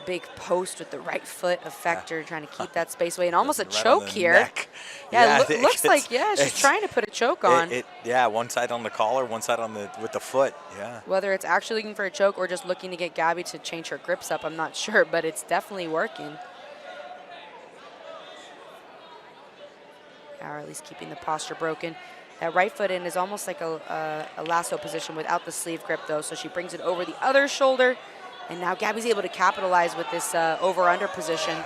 Big post with the right foot of Fector, trying to keep that space away, and almost a choke here. Neck. Yeah, looks like, she's trying to put a choke on. One side on the collar, one side on with the foot, yeah. Whether it's actually looking for a choke or just looking to get Gabby to change her grips up, I'm not sure, but it's definitely working. Or at least keeping the posture broken. That right foot in is almost like a lasso position without the sleeve grip, though, so she brings it over the other shoulder. And now Gabby's able to capitalize with this over-under position.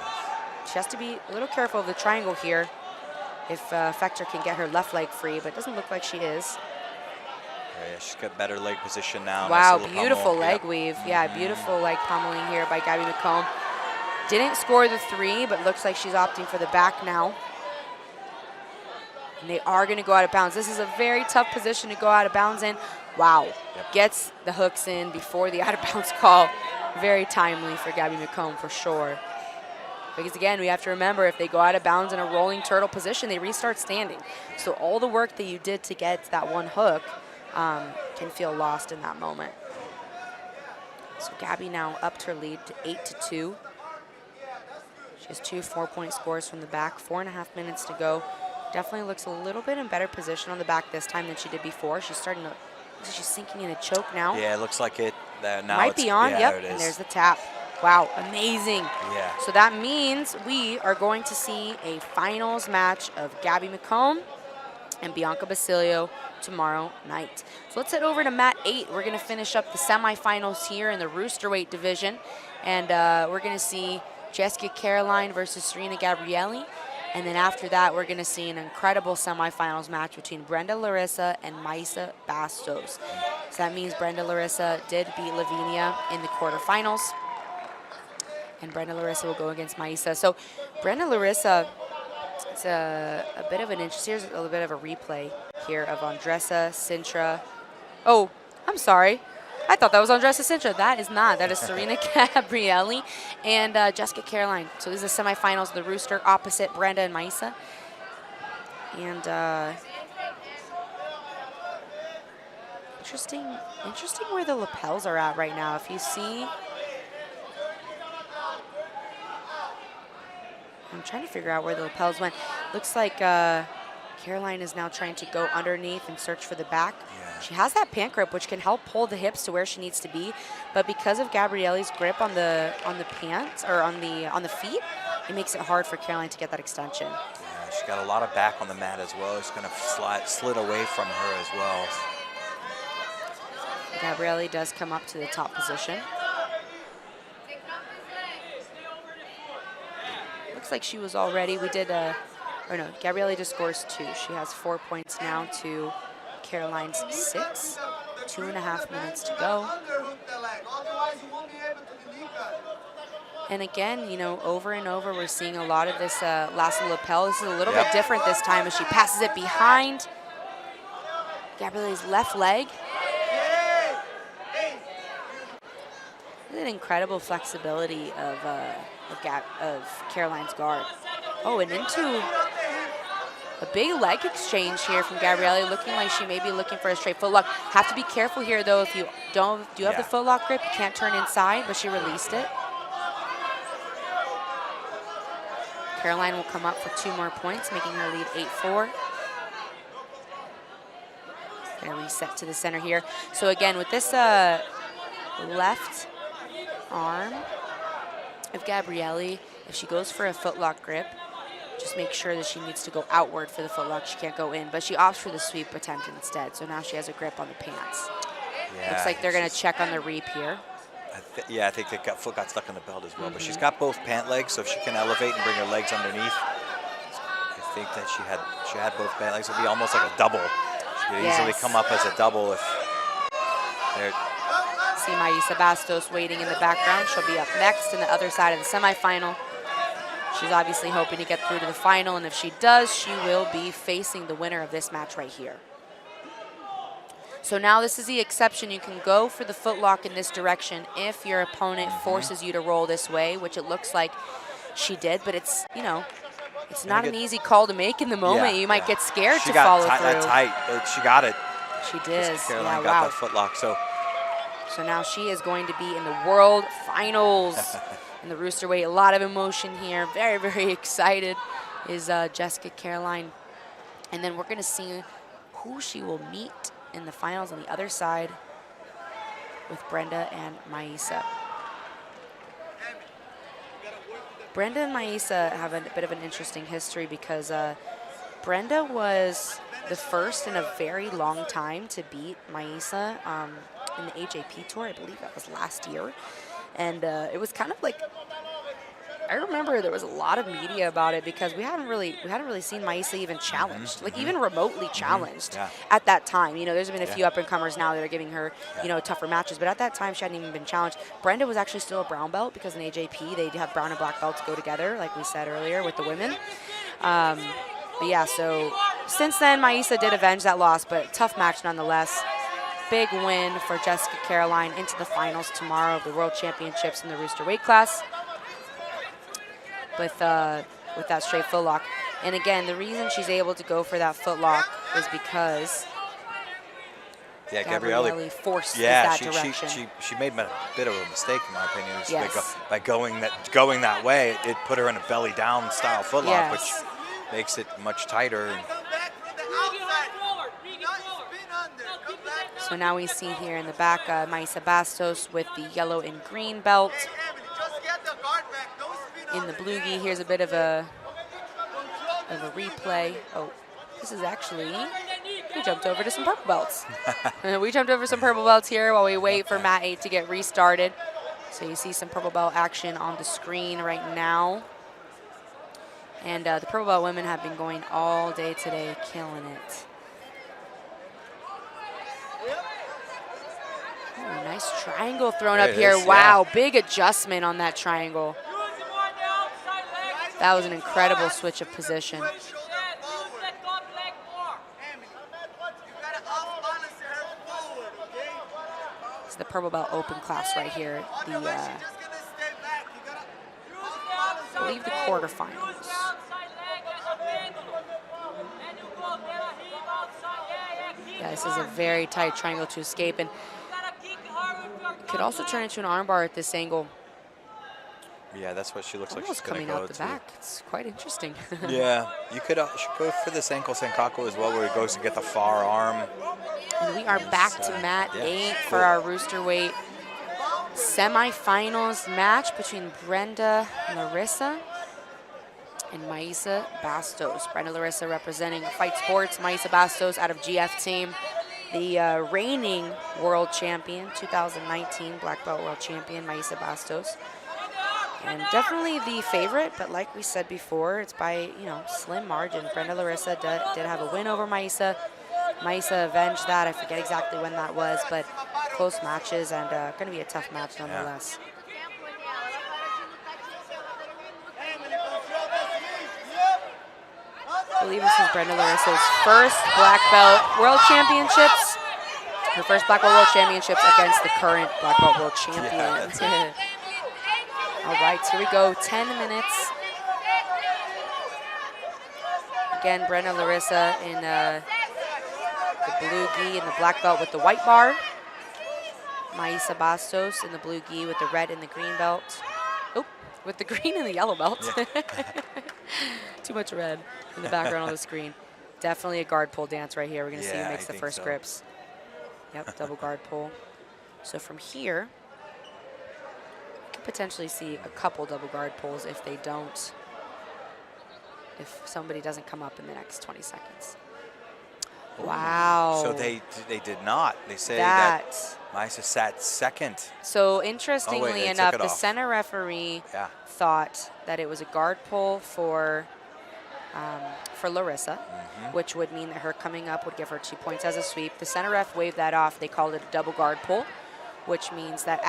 She has to be a little careful of the triangle here if Fector can get her left leg free, but it doesn't look like she is. Yeah, she's got better leg position now. Wow, nice beautiful pummel. leg weave. Yeah, beautiful leg pummeling here by Gabby Mccomb. Didn't score the 3, but looks like she's opting for the back now. And they are going to go out of bounds. This is a very tough position to go out of bounds in. Wow. Yep. Gets the hooks in before the out of bounds call. Very timely for Gabby Mccomb for sure. Because again, we have to remember, if they go out of bounds in a rolling turtle position, they restart standing. So all the work that you did to get that one hook can feel lost in that moment. So Gabby now upped her lead to 8-2. She has 2 4-point scores from the back, 4.5 minutes to go. Definitely looks a little bit in better position on the back this time than she did before. She's starting to, she's sinking in a choke now. Yeah, it looks like it. Now might be on, yep, and there's the tap. Wow, amazing. Yeah. So that means we are going to see a finals match of Gabby Mccomb and Bianca Basilio tomorrow night. So let's head over to mat 8. We're going to finish up the semifinals here in the roosterweight division, and we're going to see Jessica Caroline versus Serena Gabrielli. And then after that, we're going to see an incredible semifinals match between Brenda Larissa and Myra Bastos. So that means Brenda Larissa did beat Lavinia in the quarterfinals. And Brenda Larissa will go against Myra. So Brenda Larissa, it's a bit of an interest. Here's a little bit of a replay here of Andressa Sintra. Oh, I'm sorry. I thought that was Andressa Sintra. That is not. That is Serena Gabrielli and Jessica Caroline. So these are the semifinals of the Rooster opposite Brenda and Myra. And interesting where the lapels are at right now. If you see, I'm trying to figure out where the lapels went. Looks like Caroline is now trying to go underneath and search for the back. Yeah. She has that pant grip, which can help pull the hips to where she needs to be. But because of Gabrielli's grip on the pants or on the feet, it makes it hard for Caroline to get that extension. Yeah, she's got a lot of back on the mat as well. It's going to slid away from her as well. Gabrielli does come up to the top position. Looks like she was already, or no, Gabrielli just scores 2. She has 4 points now to Caroline's 6. 2.5 minutes to go. And again, you know, over and over, we're seeing a lot of this lasso lapel. This is a little bit different this time as she passes it behind Gabrielli's left leg. An incredible flexibility of Caroline's guard. Oh, and into a big leg exchange here from Gabrielli, looking like she may be looking for a straight foot lock. Have to be careful here, though. If you do have the foot lock grip, you can't turn inside, but she released it. Caroline will come up for 2 more points, making her lead 8-4. Gonna reset to the center here. So again, with this left arm of Gabrielli, if she goes for a footlock grip, just make sure that she needs to go outward for the footlock. She can't go in, but she opts for the sweep attempt instead. So now she has a grip on the pants. Yeah, looks like they're going to check on the reap here. I think the foot got stuck in the belt as well, but she's got both pant legs, so if she can elevate and bring her legs underneath, I think that she had both pant legs. It would be almost like a double. She could easily come up as a double if they're... See Marisa Bastos waiting in the background. She'll be up next in the other side of the semifinal. She's obviously hoping to get through to the final, and if she does, she will be facing the winner of this match right here. So now this is the exception. You can go for the footlock in this direction if your opponent forces you to roll this way, which it looks like she did, but it's, you know, it's not an easy call to make in the moment. You might get scared to follow through. That tight, but she got it. She did. Caroline got that footlock, so now she is going to be in the World Finals in the Rooster weight. A lot of emotion here. Very, very excited is Jessica Caroline. And then we're going to see who she will meet in the finals on the other side with Brenda and Marisa. Brenda and Marisa have a bit of an interesting history because Brenda was the first in a very long time to beat Marisa in the AJP tour. I believe that was last year. And it was kind of like, I remember there was a lot of media about it because we hadn't really seen Marisa even challenged, like even remotely challenged at that time. You know, there's been a few up-and-comers now that are giving her, you know, tougher matches, but at that time she hadn't even been challenged. Brenda was actually still a brown belt because in AJP they have brown and black belts go together, like we said earlier with the women. But yeah, so since then Marisa did avenge that loss, but tough match nonetheless. Big win for Jessica Caroline into the finals tomorrow of the World Championships in the Rooster weight class with that straight footlock. And again, the reason she's able to go for that footlock is because Gabrielli forced that direction. She made a bit of a mistake, in my opinion, by going that way. It put her in a belly down style footlock, which makes it much tighter. So now we see here in the back Marisa Bastos with the yellow and green belt. In the blue gi, here's a bit of a replay. Oh, this is actually, we jumped over to some purple belts. We jumped over some purple belts here while we wait for mat 8 to get restarted. So you see some purple belt action on the screen right now. And the purple belt women have been going all day today, killing it. Ooh, nice triangle thrown up here. Wow, big adjustment on that triangle. That was an incredible switch of position. It's the purple belt open class right here. I believe the quarterfinals. Yeah, this is a very tight triangle to escape, and could also turn into an armbar at this angle. Yeah, that's what she looks like Almost she's going to coming go out the to. back. It's quite interesting. Yeah, you could should go for this ankle senkaku as well, where he goes to get the far arm. And we are back to mat 8 for our rooster weight semifinals match between Brenda Larissa and Myra Bastos. Brenda Larissa representing Fight Sports, Myra Bastos out of GF team. The reigning world champion, 2019 black belt world champion, Myra Bastos. And definitely the favorite, but like we said before, it's by, slim margin. Brenda Larissa did have a win over Myra. Myra avenged that. I forget exactly when that was, but close matches and going to be a tough match nonetheless. I believe this is Brenda Larissa's first black belt world championships. Her first black belt world championships against the current black belt world champion. Yeah, all right, here we go, 10 minutes. Again, Brenda Larissa in the blue gi and the black belt with the white bar. Myra Bastos in the blue gi with the red and the green belt. Oh, with the green and the yellow belt. Yeah. Too much red in the background on the screen. Definitely a guard pull dance right here. We're going to see who makes the first grips. Yep, double guard pull. So from here, potentially see a couple double guard pulls if somebody doesn't come up in the next 20 seconds. Wow. So they did not. They say that Myra sat second. So interestingly enough, the center referee thought that it was a guard pull for Larissa, which would mean that her coming up would give her 2 points as a sweep. The center ref waved that off. They called it a double guard pull, which means that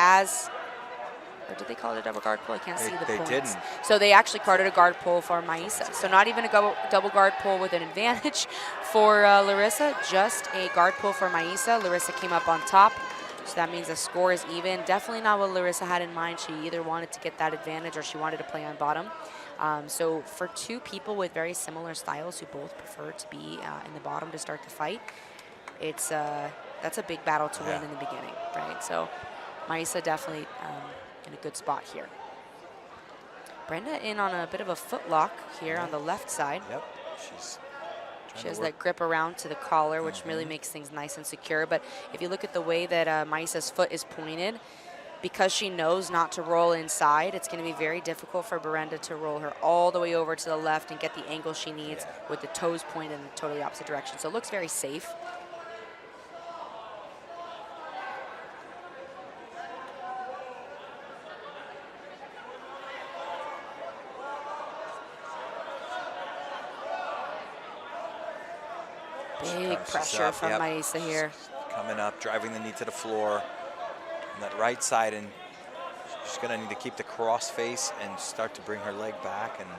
or did they call it a double guard pull? I can't see the points. They didn't. So they actually called it a guard pull for Myra. So not even a double guard pull with an advantage for Larissa, just a guard pull for Myra. Larissa came up on top, so that means the score is even. Definitely not what Larissa had in mind. She either wanted to get that advantage or she wanted to play on bottom. So for two people with very similar styles who both prefer to be in the bottom to start the fight, that's a big battle to win in the beginning, right? So Myra definitely in a good spot here. Brenda in on a bit of a foot lock here on the left side. Yep, she has that grip around to the collar, which really makes things nice and secure. But if you look at the way that Myra's foot is pointed, because she knows not to roll inside, it's going to be very difficult for Brenda to roll her all the way over to the left and get the angle she needs with the toes pointed in the totally opposite direction. So it looks very safe. Big pressure from Myra here. Coming up, driving the knee to the floor on that right side, and she's going to need to keep the cross face and start to bring her leg back, and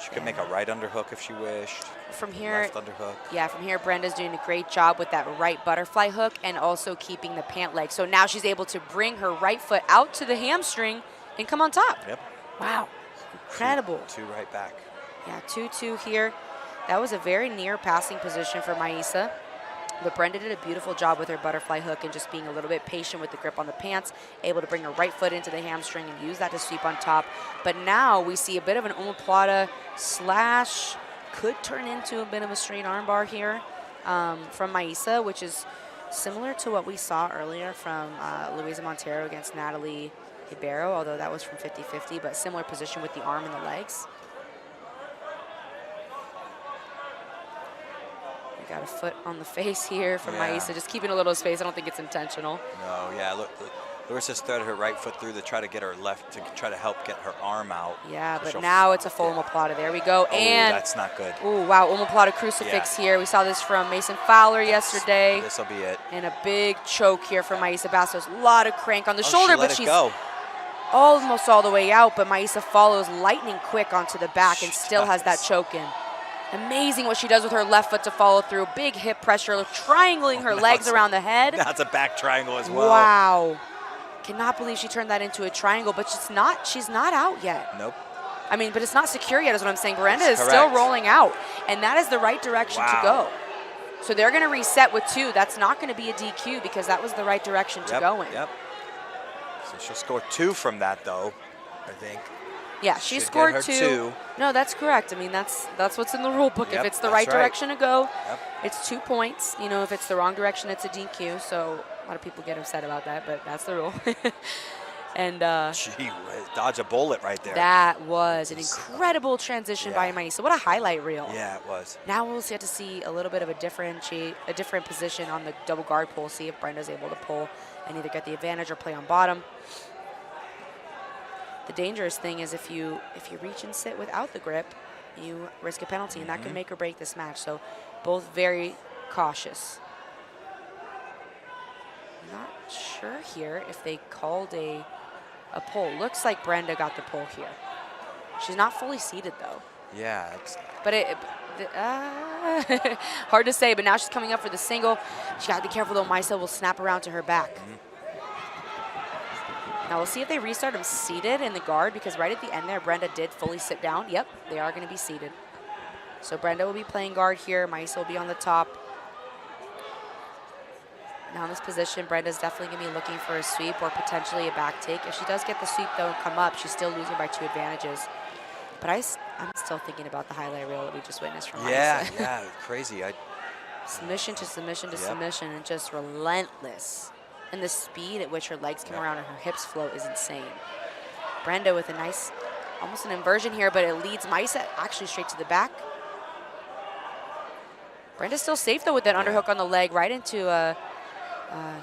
she could make a right underhook if she wished. From here, left underhook. Yeah, from here, Brenda's doing a great job with that right butterfly hook and also keeping the pant leg. So now she's able to bring her right foot out to the hamstring and come on top. Yep. Wow, incredible. Two right back. Yeah, 2-2 here. That was a very near passing position for Myra, but Brenda did a beautiful job with her butterfly hook and just being a little bit patient with the grip on the pants, able to bring her right foot into the hamstring and use that to sweep on top. But now we see a bit of an omoplata slash, could turn into a bit of a straight armbar here from Myra, which is similar to what we saw earlier from Louisa Montero against Natalie Hibero, although that was from 50-50, but similar position with the arm and the legs. Got a foot on the face here from Myra, just keeping a little space. I don't think it's intentional. No, yeah, look, Larissa's threaded her right foot through to try to get her left, to try to help get her arm out. Yeah, but now it's a full omoplata. There we go. Oh, and that's not good. Oh, wow, omoplata crucifix here. We saw this from Mason Fowler yesterday. This will be it. And a big choke here from Myra Bastos. A lot of crank on the shoulder, but she's almost all the way out, but Myra follows lightning quick onto the back and still has that choke in. Amazing what she does with her left foot to follow through. Big hip pressure, triangling her legs around the head. That's a back triangle as well. Wow. Cannot believe she turned that into a triangle, but she's not out yet. Nope. I mean, but it's not secure yet is what I'm saying. Brenda is still rolling out, and that is the right direction to go. So they're going to reset with 2. That's not going to be a DQ because that was the right direction to go in. Yep. So she'll score 2 from that, though, I think. Yeah, she Should scored get her 2. No, that's correct. I mean, that's what's in the rule book. Yep, if it's the that's right right. direction to go, Yep. it's 2 points. You know, if it's the wrong direction, it's a DQ. So a lot of people get upset about that, but that's the rule. And Gee, dodge a bullet right there. that was an incredible transition by Myra. What a highlight reel. Yeah, it was. Now we'll get to see a little bit of a different position on the double guard pull, see if Brenda's able to pull and either get the advantage or play on bottom. The dangerous thing is if you reach and sit without the grip, you risk a penalty, and that can make or break this match. So both very cautious. Not sure here if they called a pull. Looks like Brenda got the pull here. She's not fully seated though. Yeah. It's but hard to say, but now she's coming up for the single. She got to be careful though. Mysa will snap around to her back. Now we'll see if they restart them seated in the guard, because right at the end there, Brenda did fully sit down. Yep, they are going to be seated. So Brenda will be playing guard here. Mysa will be on the top. Now in this position, Brenda's definitely going to be looking for a sweep or potentially a back take. If she does get the sweep though and come up, she's still losing by 2 advantages. But I'm still thinking about the highlight reel that we just witnessed from Mysa. Yeah, crazy. Submission to submission to submission, and just relentless. And the speed at which her legs come around and her hips float is insane. Brenda with a nice, almost an inversion here, but it leads Mysa actually straight to the back. Brenda's still safe though with that underhook on the leg, right into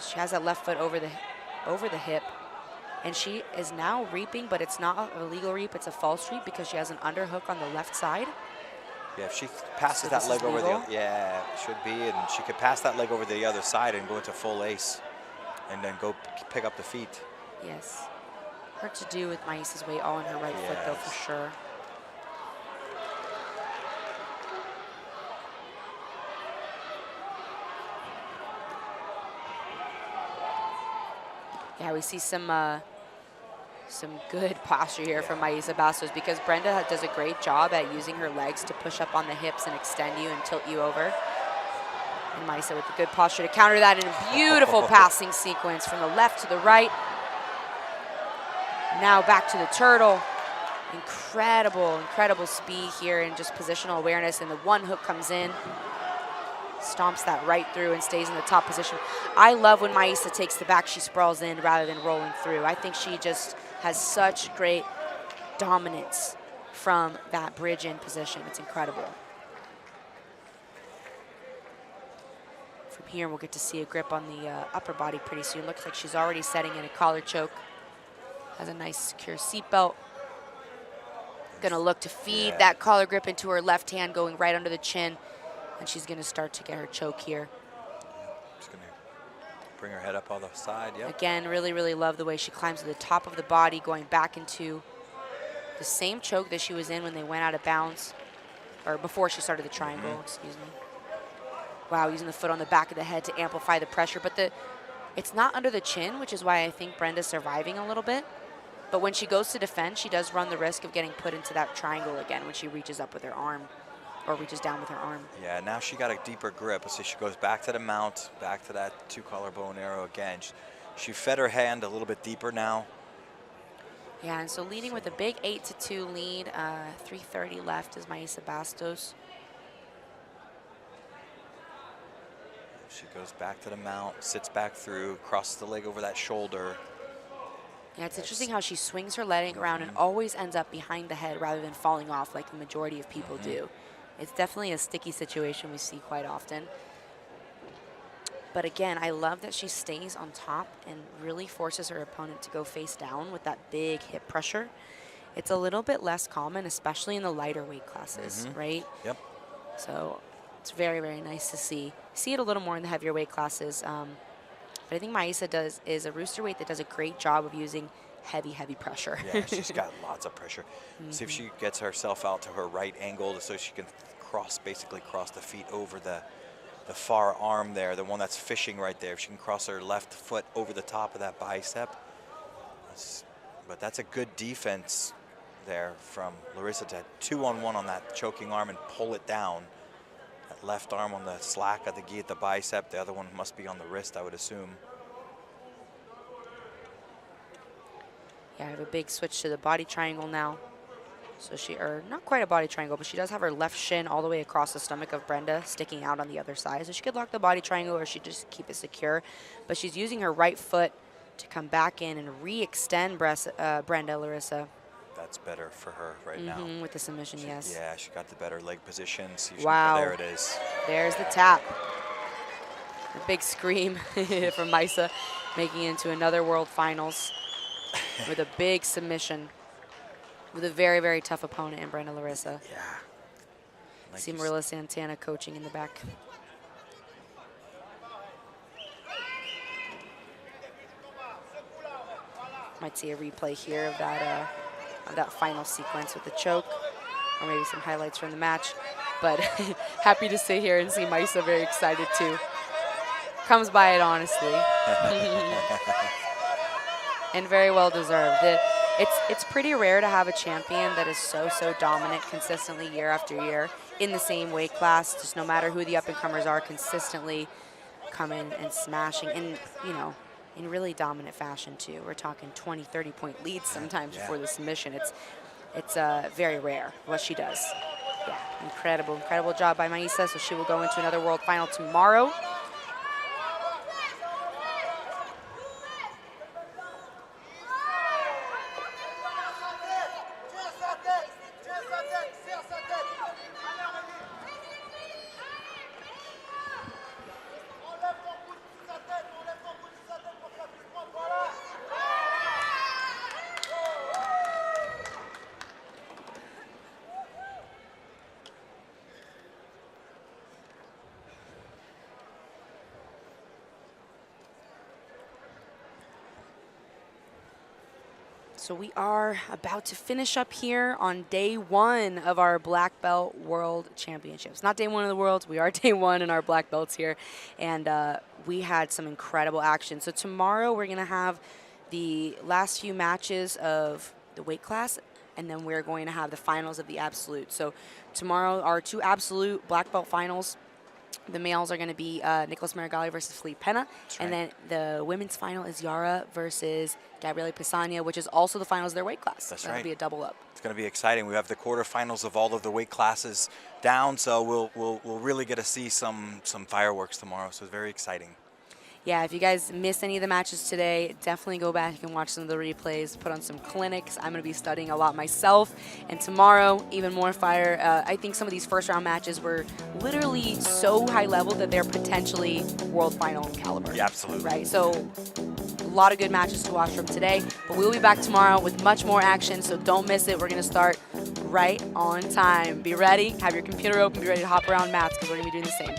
she has that left foot over the hip. And she is now reaping, but it's not a legal reap, it's a false reap because she has an underhook on the left side. Yeah, if she passes that leg over the, it should be, and she could pass that leg over the other side and go into full ace. And then go pick up the feet. Yes. Hard to do with Mysa's weight all on her right foot, though, for sure. Yeah, we see some good posture here from Mysa Bastos, because Brenda does a great job at using her legs to push up on the hips and extend you and tilt you over. And Mysa with a good posture to counter that in a beautiful passing sequence from the left to the right. Now back to the turtle. Incredible, incredible speed here and just positional awareness. And the one hook comes in, stomps that right through and stays in the top position. I love when Mysa takes the back, she sprawls in rather than rolling through. I think she just has such great dominance from that bridge in position. It's incredible. Here we'll get to see a grip on the upper body pretty soon. Looks like she's already setting in a collar choke. Has a nice secure seatbelt. Gonna look to feed that collar grip into her left hand, going right under the chin. And she's gonna start to get her choke here. Just gonna bring her head up on the side, Again, really, really love the way she climbs to the top of the body, going back into the same choke that she was in when they went out of bounds, or before she started the triangle, excuse me. Wow, using the foot on the back of the head to amplify the pressure. But it's not under the chin, which is why I think Brenda's surviving a little bit. But when she goes to defend, she does run the risk of getting put into that triangle again when she reaches up with her arm, or reaches down with her arm. Yeah, now she got a deeper grip. So she goes back to the mount, back to that 2-collar bow and arrow again. She fed her hand a little bit deeper now. Yeah, and so leading with a big 8-2 lead, 3:30 left is Mysa Bastos. She goes back to the mount, sits back through, crosses the leg over that shoulder. Yeah, it's interesting how she swings her leg around and always ends up behind the head rather than falling off like the majority of people do. It's definitely a sticky situation we see quite often. But again, I love that she stays on top and really forces her opponent to go face down with that big hip pressure. It's a little bit less common, especially in the lighter weight classes, right? Yep. So it's very, very nice to see. See it a little more in the heavier weight classes. But I think Mysa is a rooster weight that does a great job of using heavy, heavy pressure. Yeah, she's got lots of pressure. See if she gets herself out to her right angle so she can basically cross the feet over the far arm there, the one that's fishing right there. If she can cross her left foot over the top of that bicep. But that's a good defense there from Larissa to 2-on-1 on that choking arm and pull it down. That left arm on the slack of the gi at the bicep. The other one must be on the wrist, I would assume. Yeah, I have a big switch to the body triangle now. So or not quite a body triangle, but she does have her left shin all the way across the stomach of Brenda, sticking out on the other side. So she could lock the body triangle, or she just keep it secure. But she's using her right foot to come back in and re-extend Brenda, Larissa. That's better for her right now. With the submission, yes. Yeah, she got the better leg position. See, Wow. there it is. There's the tap. A big scream from Myra, making it into another World Finals with a big submission with a very, very tough opponent in Brenda Larissa. Yeah. Like See Marilla Santana coaching in the back. Might see a replay here of that final sequence with the choke, or maybe some highlights from the match. But happy to sit here and see Myra very excited too. Comes by it honestly. And very well deserved. It's pretty rare to have a champion that is so dominant consistently year after year in the same weight class. Just no matter who the up-and-comers are, consistently coming and smashing, and in really dominant fashion too. We're talking 20, 30-point leads sometimes before the submission. It's very rare what she does. Yeah, incredible job by Myra. So she will go into another World Final tomorrow. So we are about to finish up here on day one of our Black Belt World Championships. Not day one of the Worlds, we are day one in our black belts here. And we had some incredible action. So tomorrow we're gonna have the last few matches of the weight class, and then we're going to have the finals of the Absolute. So tomorrow our two Absolute black belt finals. The males are going to be Nicholas Marigali versus Philippe Penna. That's And right. then the women's final is Yara versus Gabrielle Pasagna, which is also the finals of their weight class. That's That'll right. be a double up. It's going to be exciting. We have the quarterfinals of all of the weight classes down, so we'll really get to see some fireworks tomorrow. So it's very exciting. Yeah, if you guys missed any of the matches today, definitely go back and watch some of the replays, put on some clinics. I'm going to be studying a lot myself. And tomorrow, even more fire. I think some of these first round matches were literally so high level that they're potentially world final caliber. Yeah, absolutely. Right, so a lot of good matches to watch from today. But we'll be back tomorrow with much more action, so don't miss it. We're going to start right on time. Be ready, have your computer open, be ready to hop around mats, because we're going to be doing the same.